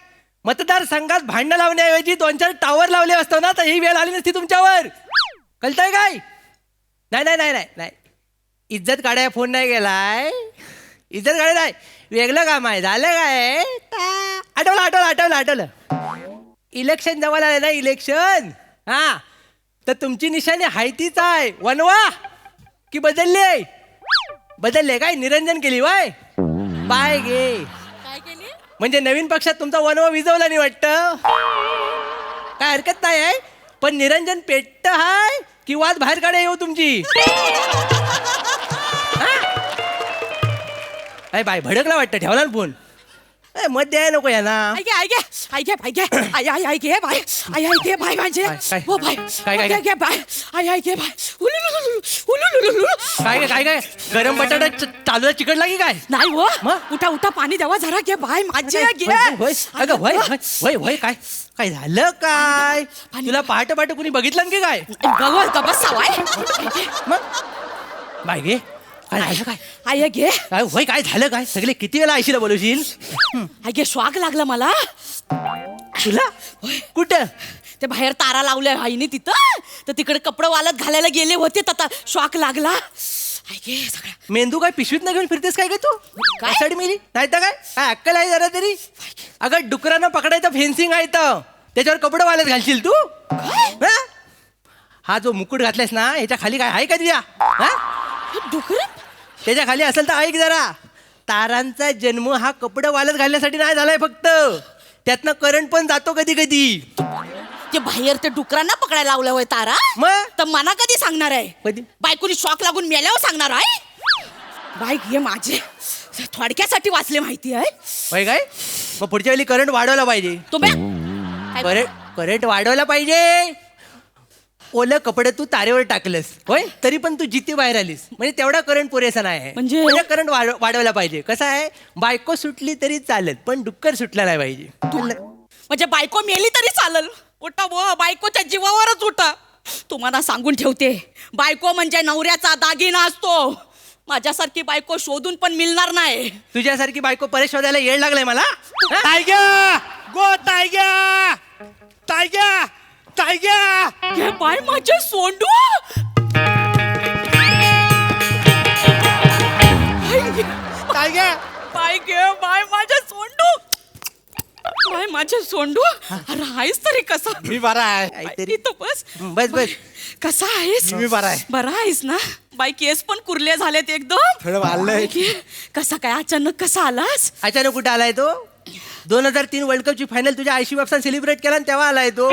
मतदारसंघात भांडणं लावण्याऐवजी 2-4 टावर लावले असतो ना, तर ही वेळ आली नसती तुमच्यावर. कळतंय काय? नाही नाही नाही नाही नाही, इज्जत काढाय फोन नाही गेलाय, इज्जत काढाय नाही, वेगळं काम आहे. झालं काय? आठवलं आठवलं आठवलं आठवलं, इलेक्शन जवळ आलं ना, इलेक्शन. हा, तर तुमची निशाणी हायतीच आहे. वनवा की बदलले? बदलले काय? निरंजन केली वाय? बाय गे. काय केली? म्हणजे नवीन पक्षात तुमचा वनवा विजवला नाही वाटतं. काय हरकत नाही आहे, पण निरंजन पेट्ट हाय की वाद बाहेर काढे येऊ तुमची? अय बाय, भडकला वाटतं, ठेवला ना फोन. मत द्याय नको या ना. काय काय काय गरम बटाटा चालू चिकटला की काय? नाही हो, उठा उठा, पाणी द्यावा जरा. घे बाय माझी, अगं वय वय वय, काय काय झालं? काय तुला पहाटे पहाटे कुणी बघितलं की काय? बाय गे, काय झालं? काय आय घे, काय वय, काय झालं? काय सगळे किती वेळा आयशीला बोलवशील? आय घे, श्वाक लागला मला. तुला कुठं? ते बाहेर तारा लावल्या आईने तिथं, तर तिकडे कपडे वालत घालायला गेले होते, तर श्वाक लागला. आय घे सगळा. मेंदू काय पिशवीत न घेऊन फिरतेस काय गे तू? काय साडी मिली नाही तर काय? काय अक्कल आहे जरा तरी? अगं डुकरांना पकडायचं फेन्सिंग आहे तर त्याच्यावर कपडे वालत घालशील तू? हा जो मुकुट घातलायस ना, याच्या खाली काय आहे का तुझ्या? डुकर त्याच्या खाली असेल तर ऐक जरा. तारांचा जन्म हा कपडे वालत घालण्यासाठी नाही झालाय फक्त, त्यातनं करंट पण जातो कधी कधी. ते बाहेर ते डुकरांना पकडायला लावलं होय तारा, मग तर मना कधी सांगणार आहे? कधी? बायकोनी शॉक लागून मेल्यावर सांगणार आहे? बाईक हे माझे थोडक्यासाठी वाचले माहिती आहे. होय काय? मग पुढच्या वेळी करंट वाढवला पाहिजे. तुम्ही करंट वाढवला पाहिजे. ओलं कपडे तू तारेवर टाकलंस होय, तरी पण तू जिती बाहेर आलीस, म्हणजे तेवढा करंट पुरेसा नाही. म्हणजे करंट वाढवला पाहिजे. कसं आहे, बायको सुटली तरी चालेल, पण डुक्कर सुटला नाही पाहिजे. म्हणजे बायको मेली तरी चालेल? उठा बुवा, बायकोच्या जीवावरच उठा. तुम्हाला सांगून ठेवते, बायको म्हणजे नवऱ्याचा दागिना असतो. माझ्यासारखी बायको शोधून पण मिळणार नाही. तुझ्यासारखी बायको परेश शोधायला येड लागलाय मला. टायग्या गो, टायग्या टायग्या टायग्या. हे बाय माझे सोंडू. टायग्या बाय गे, बाय माझे सोंडू. बाय माझे सोंडू. अरे आहेस तरी कसा? मी बरा आहे. इथं बस बस बस. कसा आहेस? मी बरा आहे. बरा आहेस ना? बाई केस पण कुरले झालेत एकदम. थोडं वाढलंय. कसा काय अचानक कसा आलास? अचानक कुठं आलाय तो? 2003 वर्ल्ड कपची फायनल तुझ्या आयशी बापसा सेलिब्रेट केला आणि तेव्हा आलाय तो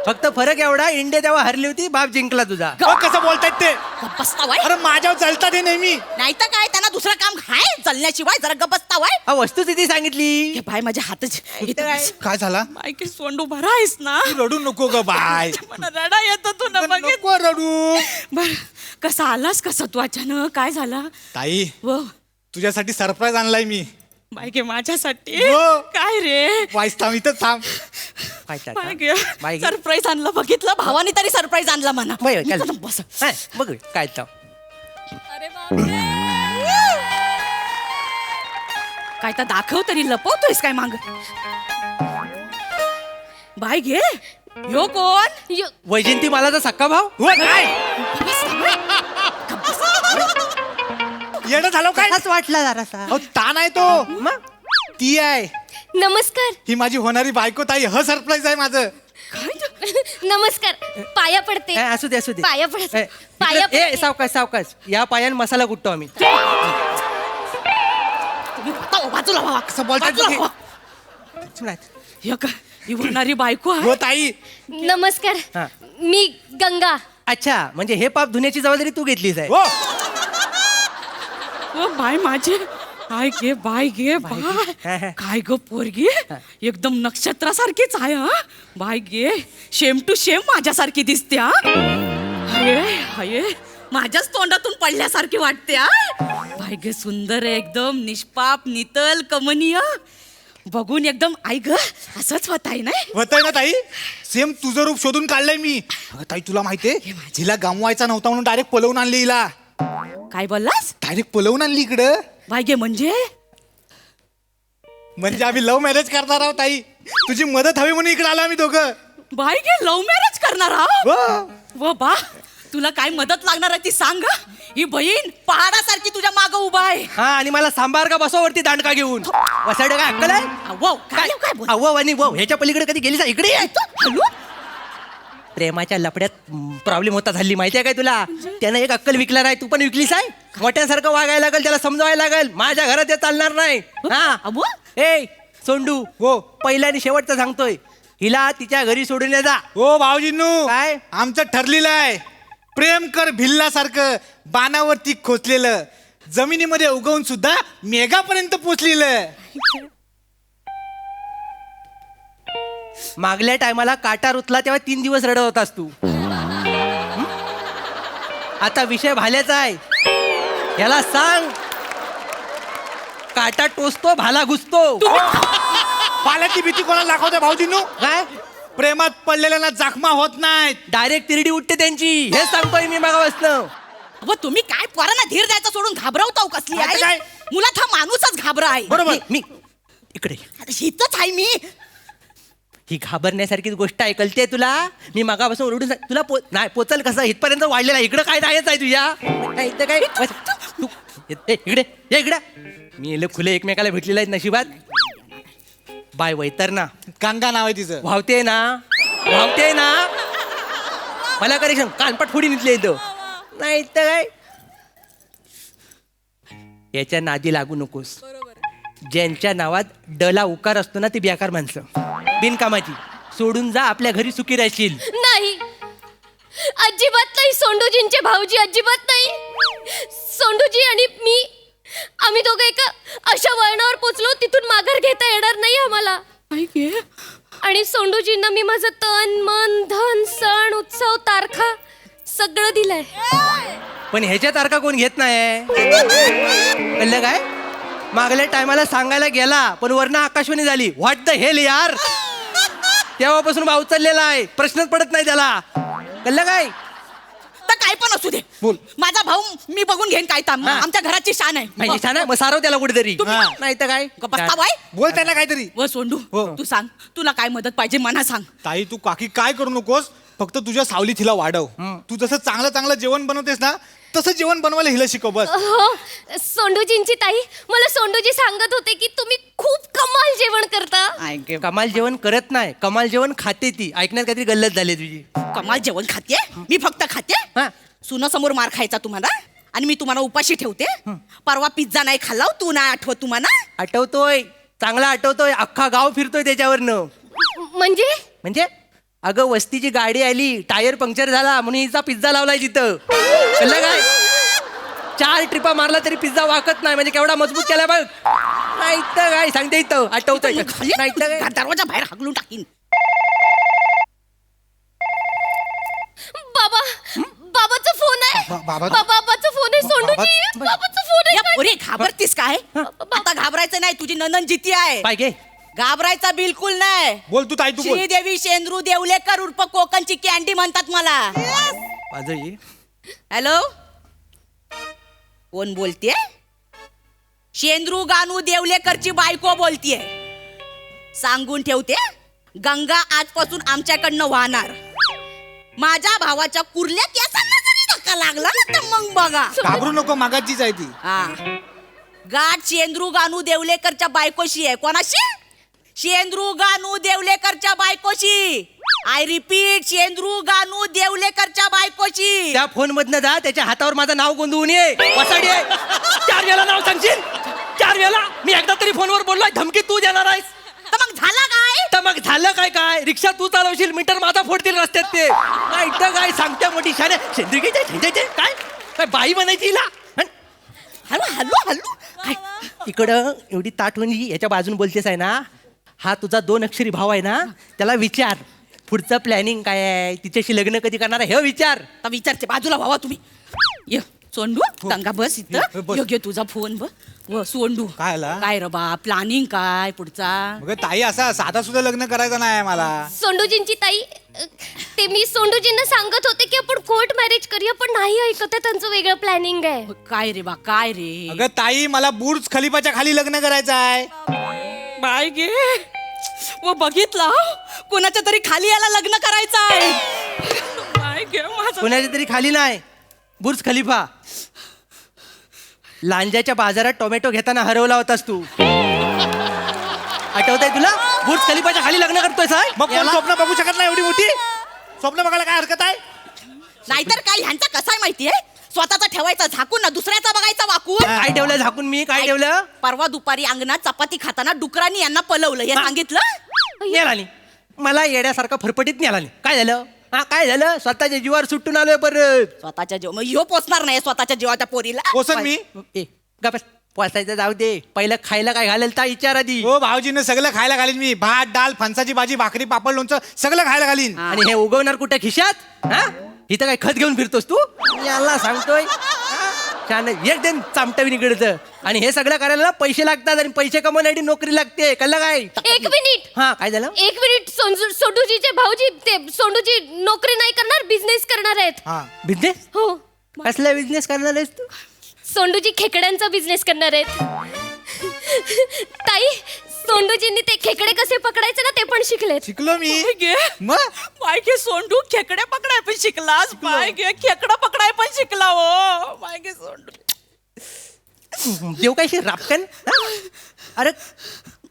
फक्त फरक एवढा इंडिया तेव्हा हरली होती बाप जिंकला तुझा. कसं बोलतायत ते गप्पस्तावाय अरे माझ्यावर चालतात हे नेहमी. नाही तर काय, त्यांना दुसरं काम हाय चलण्याशिवाय. जरा गप्पस्तावाय. हा वस्तुस्थिती सांगितली. हे बाय माझ्या हातच काय झाला बाय की सोंडू भरा आहेस ना. रडू नको ग बाय. मला रडा येतो तू ना बघित. नको रडू. बर कसा आलास कसा तू अचानक, काय झाला? ताई व तुझ्यासाठी सरप्राईज आणलाय मी. बाय गे माझ्यासाठी हो. काय रे? वाईस थांब इथं थांब. बाय गे सरप्राईज आणलं बघितलं, भावाने तरी सरप्राईज आणला म्हणा. बस बघ काय तर अरे बापरे. काय तर दाखव तरी, लपवतोयस काय माग? बाय घे यो कोण? वैजयंती मला तर सक्का भाव. हो काय येणं झालं काय? असंच वाटला जरासा. अहो ताण आहे तो. ती आहे नमस्कार. ही माझी होणारी बायको ताई. ह सरप्राईज आहे माझं. नमस्कार. पाया पडते. असू दे असू दे. पाया पडते. ए, पाया इकडे- ए पडते. सावकाश सावकाश. या पायान मसाला कुटतो आम्ही. बाजूला व्हा. कसं बोलताय बाजूला तुम्ही? व्हा. हे काय, ही होणारी बायको आहे. हो ताई. नमस्कार. हा. मी गंगा. अच्छा म्हणजे हे पाप धुण्याची जबाबदारी तू घेतलीस आहे. हो ओ बाय माझे. काय गे बाय गे बाय. काय ग पोरगी एकदम नक्षत्रासारखीच आहे. हा बाय गे शेम टू शेम माझ्यासारखी दिसते. हा हाये हाये माझ्याच तोंडातून पडल्यासारखी वाटते. हा बाय गे सुंदर आहे एकदम, निष्पाप नितल कमनीय. बघून एकदम आई ग असंच होत आहे नाही. होतंय ना ताई. सेम तुझं रूप शोधून काढलंय मी. अगं ताई तुला माहितीये हिला गमवायचा नव्हता म्हणून डायरेक्ट पळवून आणली हिला. काय बोललास? डायरेक्ट पळवून आणली इकडं. बाय गे म्हणजे आम्ही लव्ह मॅरेज करणार आहोत ताई. तुझी मदत हवी म्हणून इकडे आलो आम्ही दोघं. बाय गे लव्ह मॅरेज करणार आहोत? हो. व बा तुला काय मदत लागणार आहे ती सांग. ही बहीण पहाडासारखी तुझ्या मागं उभा आहे. हा आणि मला सांबार का बसवावरती दांडका घेऊन वसाड काय अक्कल आहे? वाव काय काय बोल. अव्वा आणि वाव ह्याच्या पलीकडे कधी गेलीस इकडे ये. हॅलो प्रेमाच्या लपड्यात प्रॉब्लेम होता झाली माहितीये काय तुला? त्यानं एक अक्कल विकला नाही, तू पण विकलीस आहे. मोठ्यासारखं वागायला लागेल, त्याला समजावायला लागेल. माझ्या घरात ते चालणार नाही. हा अबो ए सोंडू हो पहिला आणि शेवटचं सांगतोय, हिला तिच्या घरी सोडून ये जा. हो भाऊजींनू काय? आमचं ठरलेलं आहे. प्रेम कर भिल्लासारखं बाणावरती खोचलेलं, जमिनीमध्ये उगवून सुद्धा मेघापर्यंत पोचलेलं. मागल्या टायमाला काटा रुतला तेव्हा 3 दिवस रडत होतास तू. आता विषय भाल्याचा आहे. याला सांग काटा टोचतो भाला घुसतो. पाल्याची भीती कोणाला दाखवते भाऊजींनू? काय प्रेमात पडलेल्यांना जखमा होत नाहीत. डायरेक्ट तिरडी उठते त्यांची. हे सांगतोय मी मागापासनं. अबो तुम्ही काय पोरांना धीर द्यायचा सोडून घाबरवताव कसली आता आहे? काय? मुलात हा माणूसच घाबरा आहे. बरोबर. मी इकडे आता हितच आहे मी. ही घाबरण्यासारखीच गोष्ट आहे, कळते तुला? मी मागापासून ओरडून तुला नाही पोचल कसं इथपर्यंत वाढलेला. इकडं काय नाहीच आहे तुझ्या. काय इथं काय बस, तू इकडे ये इकडे. मी येलं खुले एकमेकाला भेटलेले आहेत नशिबात. बाय वैतर ना गंगा नाव आहे तिचं. वावते ना वावते ना. मला करेक्शन कानपट फोडी निघले इथं. नाही तर काय याच्या नादी लागू नकोस. ज्यांच्या नावात डला उकार असतो ना ती बेकार माणसं बिनकामाची. सोडून जा, आपल्या घरी सुखी राहशील. नाही अजिबात नाही. सोंडूजींचे भाऊजी अजिबात नाही. सोंडूजी आणि मी आम्ही दोघं एका अशा वळणावर पोचलो तिथून माघार घेता येणार नाही आम्हाला. आणि सोंडूजींना मी माझं तन मन धन सण उत्सव तारखा सगळं दिलंय. पण ह्याच्या तारखा कोण घेत नाही. कळलं काय? मागल्या टायमाला सांगायला गेला पण वरनं आकाशवाणी झाली. व्हॉट द हेल यार. तेव्हापासून भाऊ चाललेला आहे, प्रश्नच पडत नाही त्याला. कळलं काय? तर काय पण असू दे, बोल. माझा भाऊ मी बघून घेईन काय काम. हा. आमच्या घराची शान आहे. माहिती छान आहे, मग सारव त्याला कुठेतरी. नाही तर काय बसता बाय. बोल त्यांना काहीतरी. व सोंडू तू सांग, तुला काय मदत पाहिजे मना सांग. ताई तू काकी काय करू नकोस. फक्त तुझ्या सावलीत हिला वाढव. तू जसं चांगलं चांगलं जेवण बनवतेस ना तसं जेवण बनवायला हिला शिकव बस. हो सोंडूजींची ताई मला सोंडूजी सांगत होते की तुम्ही खूप कमाल जेवण करता. कमाल जेवण करत नाही, कमाल जेवण खाते ती. ऐकण्यात काहीतरी गल्लत झाली तुझी. कमाल जेवण खाते मी, फक्त खाते. हा. सुनासमोर मार खायचा तुम्हाला आणि मी तुम्हाला उपाशी ठेवते. परवा पिझ्झा नाही खाल्ला तू नाही आठवत तुम्हाला? आठवतोय चांगला आठवतोय, अख्खा गाव फिरतोय त्याच्यावरनं. म्हणजे म्हणजे अगं वस्तीची गाडी आली, टायर पंक्चर झाला म्हणून हिचा पिझ्झा लावलाय तिथं. कळलं काय? 4 ट्रिपा मारला तरी पिझ्झा वाकत नाही, म्हणजे केवढा मजबूत केलाय बघ. नाही तर काय सांगते इथं आठवतोय. नाही तर काय दरवाजा बाहेर हाकलून टाकीन. बाबा बाबाचा फोन आहे. बाबाचा फोन आहे. सोंडूजी बाबाचा फोन आहे. अरे घाबरतीस काय? आता घाबरायचं नाही, तुझी ननन जिती आहे. पाय घे. घाबरायचा बिलकुल नाही. बोल तू ताई, तू बोल. श्रीदेवी शेंद्रू देवलेकर उर्फ कोकणची कॅन्डी म्हणतात मला. माझं हॅलो, कोण बोलतेय? शेंद्रू गानू देवलेकरची बायको बोलतीये. सांगून ठेवते, गंगा आजपासून आमच्याकडनं वाहणार. माझ्या भावाच्या कुर्ल्या केसांना जरी धक्का लागला ना तर मग बघा. घाबरू नको, मागाचीच आहे ती. हा, गाठ शेंद्रू गानू देवलेकरच्या बायकोशी आहे. कोणाशी? शेंद्रू गानू देवलेकरच्या बायकोशी. I repeat, शेंद्रू Ganu देवलेकरच्या बायकोशी. त्या फोन मधनं जा, त्याच्या हातावर माझं नाव गोंधळून ये. वसाडी आहे. 4 वेळा नाव सांगशील? 4 वेळा? मी एकदा तरी फोनवर बोललोय, धमकी तू देणार आहेस. तर मग झालं काय? तर मग झालं काय? काय रिक्षा तू चालवशील, मीटर माझा फोडतील रस्त्यात ते. काय इथं काय सांगते मोठी शाने? शेंद्रीचे काय काय बाई म्हणायची हिला? Hello hello hello. काय इकडं एवढी ताटवणी याच्या बाजून बोलतेस आहे ना? हा तुझा 2 अक्षरी भाव आहे ना, त्याला विचार पुढचं प्लॅनिंग काय आहे, तिच्याशी लग्न कधी करणार आहे हे विचार. तर विचारते, बाजूला व्हावा तुम्ही. ये सोंडू, गंगा बस इथं. योग्य तुझा फोन बघ. व सोंडू काय रे बा, प्लॅनिंग काय पुढचा? ताई असं साधा सुद्धा लग्न करायचं नाही मला. सोंडूजींची ताई, ते मी सोंडूजींना सांगत होते की आपण कोर्ट मॅरेज करूया, पण नाही ऐकत आहे. त्यांचं वेगळं प्लॅनिंग आहे. काय रे बा, काय रे? अगं ताई, मला बुर्ज खलिफाच्या खाली लग्न करायचं आहे. बाय गे, व बघितलं कोणाच्या तरी खाली याला लग्न करायचं आहे. बाय गे माझं. कोणाच्या तरी खाली नाही, बुर्ज खलिफा. लांजाच्या बाजारात टोमॅटो घेताना हरवला होतास तू, आठवतंय तुला? बुर्ज खलिफाच्या खाली लग्न करतोय साहेब. मग कोण स्वप्न बघू शकत नाही एवढी मोठी? स्वप्न बघायला काय हरकत आहे? नाहीतर काय, ह्यांचा कसा आहे माहितीये? स्वतःचा ठेवायचा झाकून ना दुसऱ्याचा बघायचा वाकून. काय ठेवलं झाकून? मी काय ठेवलं? परवा दुपारी अंगणात चपाती खाताना डुकरांनी यांना पलवलं, हे सांगितलं. नेलानी मला येड्यासारखा फरफटीत नेलानी. काय झालं? हा काय झालं? स्वतःच्या जीवावर सुटून आलोय परत. स्वतःच्या जीव ह्यो पोचणार नाही स्वतःच्या जीवाच्या पोरीला. पोसन मी. गप्प पोचायचं जाऊ दे, पहिलं खायला काय घालेल ता विचार आधी. हो भाऊजीनं सगळं खायला घालीन मी. भात, डाल, फणसाची भाजी, भाकरी, पापड, लोणचं सगळं खायला घालीन. आणि हे उगवणार कुठे खिशात? हा इथं काय खत घेऊन फिरतोस तू? याला सांगतोय छान एक दिन चामटवी निघडतं. आणि हे सगळं करायला पैसे लागतात, आणि पैसे कमवण्यासाठी नोकरी लागते. कळलं काय? 1 मिनिट. हा काय झालं? 1 मिनिट. सोंडूजीचे भाऊजी, ते सोंडूजी नोकरी नाही करणार, बिझनेस करणार आहेत. बिझनेस? हो. कसला बिझनेस करणार आहेस तू? सोंडूजी खेकड्यांचा बिझनेस करणार आहेत. ताई, सोंडूजींनी ते खेकडे कसे पकडायचे ना ते पण शिकलेत. शिकलो मी. मग माय घे सोंडू, खेकडे पकडाय पण शिकलास. माय घे खेकडा पकडाय पण शिकला. हो माय घे सोंडू. देव काय रापकन? अरे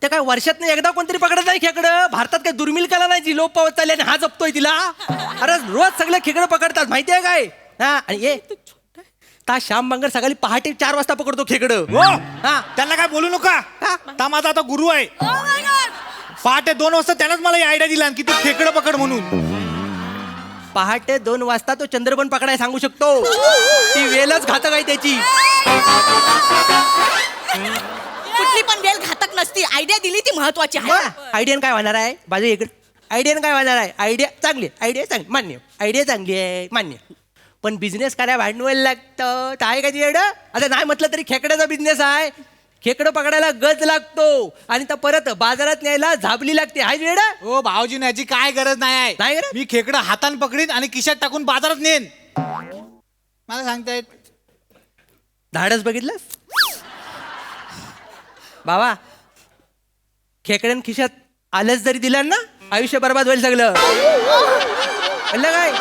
ते काय वर्षात एकदा कोणतरी पकडत नाही खेकडं? भारतात काय दुर्मिळ कला नाही जी लोप पावत चालली आणि हा जपतोय तिला? अरे रोज सगळे खेकडं पकडतात माहितीये काय? हा आणि ये ता श्याम बांगर सकाळी पहाटे 4 वाजता पकडतो खेकडं. हो हा, त्यांना काय बोलू नका. ता माझा आता गुरु आहे. पहाटे 2 वाजता त्यालाच मला आयडिया दिला की तू खेकडं पकड म्हणून. पहाटे 2 वाजता तो चंद्रबन पकडाय सांगू शकतो. ती वेलच घातक आहे त्याची. कुठली पण वेळ घातक नसती. आयडिया दिली ती महत्वाची आहे. आयडियान काय होणार आहे? बाजू इकडे आयडियान काय होणार आहे? आयडिया चांगली, आयडिया चांगली, मान्य. आयडिया चांगली आहे, मान्य. पण बिझनेस करायला भांडवल लागतं. आहे का तिकडं? आता नाही म्हटलं तरी खेकड्याचा बिझनेस आहे. खेकडं पकडायला गज लागतो आणि तर परत बाजारात न्यायला झाबली लागते. हाय वेड? हो भाऊजी, याची काय गरज नाही आहे. नाही गरज? मी खेकडं हातान पकडीन आणि खिशात टाकून बाजारात नेन. मला सांगतायत धाडस बघितलं बाबा? खेकड्यान खिशात आलंच जरी दिलं ना, आयुष्य बर्बाद होईल सगळं. कळलं काय?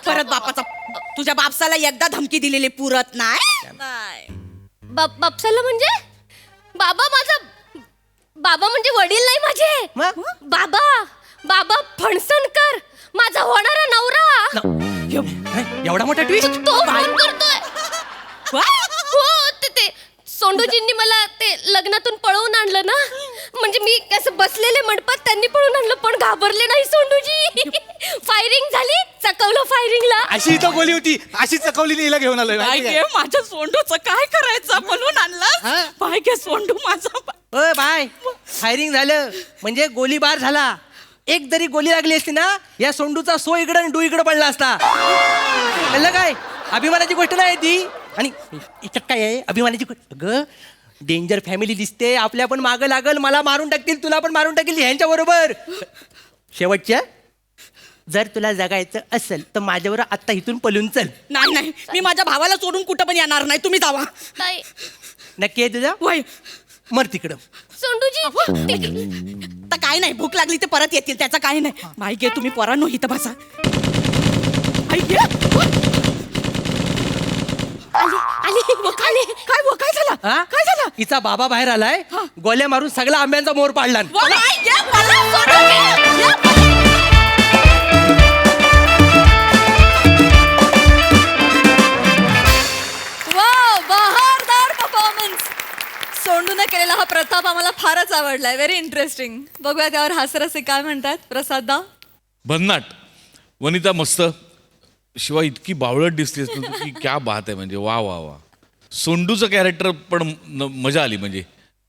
परत बापाचा, तुझ्या बापसाला एकदा धमकी दिलेली पुरत नाही. बापसाला म्हणजे? बाबा माझा बाबा म्हणजे वडील नाही माझे. बाबा बाबा फणसनकर माझा होणारा नवरा एवढा मोठा ट्विस्ट तो फोन करतोय. हो ते सोंडूजींनी मला ते लग्नातून पळवून आणलं ना, म्हणजे मी कसं बसलेले मंडपात त्यांनी पळवून आणलं, पण घाबरले नाही सोंडूजी. फायरिंग झाली, चकवलं फायरिंगला. अशी इथं गोली होती, अशी चकवली हिला घेऊन आलोय. माझ्या सोंडूचं काय करायचं म्हणून आणलं पाय घे सोंडू माझा. ओय बाय, फायरिंग झालं म्हणजे गोळीबार झाला. एक जरी गोली लागली असती ना, या सोंडूचा सो इकडं आणि डू इकडं पडला असता. कळलं काय? अभिमानाची गोष्ट नाही ती. आणि याच्यात काय आहे अभिमानाची गोष्ट? अगं डेंजर फॅमिली दिसते, आपल्या पण मागं लागल, मला मारून टाकतील, तुला पण मारून टाकतील ह्यांच्या बरोबर. शेवटच्या, जर तुला जगायचं असेल तर माझ्यावर आत्ता इथून पळून चल. नाही, मी माझ्या भावाला सोडून कुठं पण येणार नाही, तुम्ही जावा. ताई, नक्की आहे तुझा? वय मर तिकडं. सोंडूजी तर काय नाही, भूक लागली ते परत येतील, त्याचं काय नाही. माई घे तुम्ही पोरांनो इथं बसा. आई घे. काय झालं? हा? काय झालं? हिचा बाबा बाहेर आलाय, गोल्या मारून सगळा आंब्यांचा मोर पाडला. आई घे, मला. वाव, बहारदार परफॉर्मन्स. सोंडूने केलेला हा प्रताप आम्हाला फारच आवडलाय. Very interesting. बघूया त्यावर हास्यरसे काय म्हणतात. प्रसाददा. भन्नाट. वनिता मस्त. शिवाय इतकी बावळट दिसतेस तू की क्या बात आहे, म्हणजे वा वा वा. सोंडूचं कॅरेक्टर पण मजा आली, म्हणजे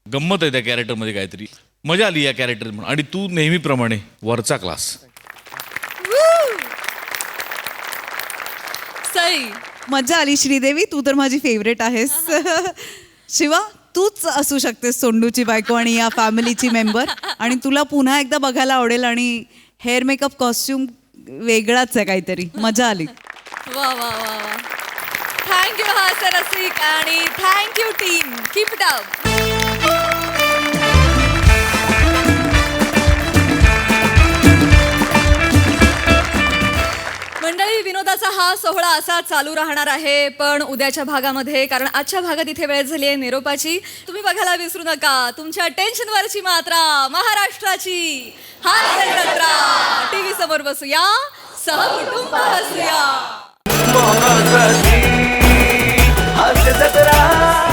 गंमत आहे त्या कॅरेक्टरमध्ये, काहीतरी मजा आली या कॅरेक्टर. आणि तू नेहमीप्रमाणे वरचा क्लास. सई. मजा आली श्रीदेवी, तू तर माझी फेवरेट आहेस. शिवा, तूच असू शकतेस सोंडूची बायको आणि या फॅमिलीची मेंबर. आणि तुला पुन्हा एकदा बघायला आवडेल. आणि हेअर मेकअप कॉस्ट्युम वेगळाच आहे काहीतरी. मजा आली. वा वा वा वा. थँक्यू हास्यरसिक आणि thank you team. Keep it up. मंडळी, विनोदाचा हा सोहळा असा चालू राहणार आहे, पण उद्याच्या भागामध्ये, कारण आजच्या भागात इथे वेळ झाली आहे निरोपाची. तुम्ही बघायला विसरू नका तुमच्या टेन्शनवरची मात्रा, महाराष्ट्राची हास्य जत्रा. टीव्ही समोर बसूया, सहकुटुंब हसूया. हास्य जत्रा.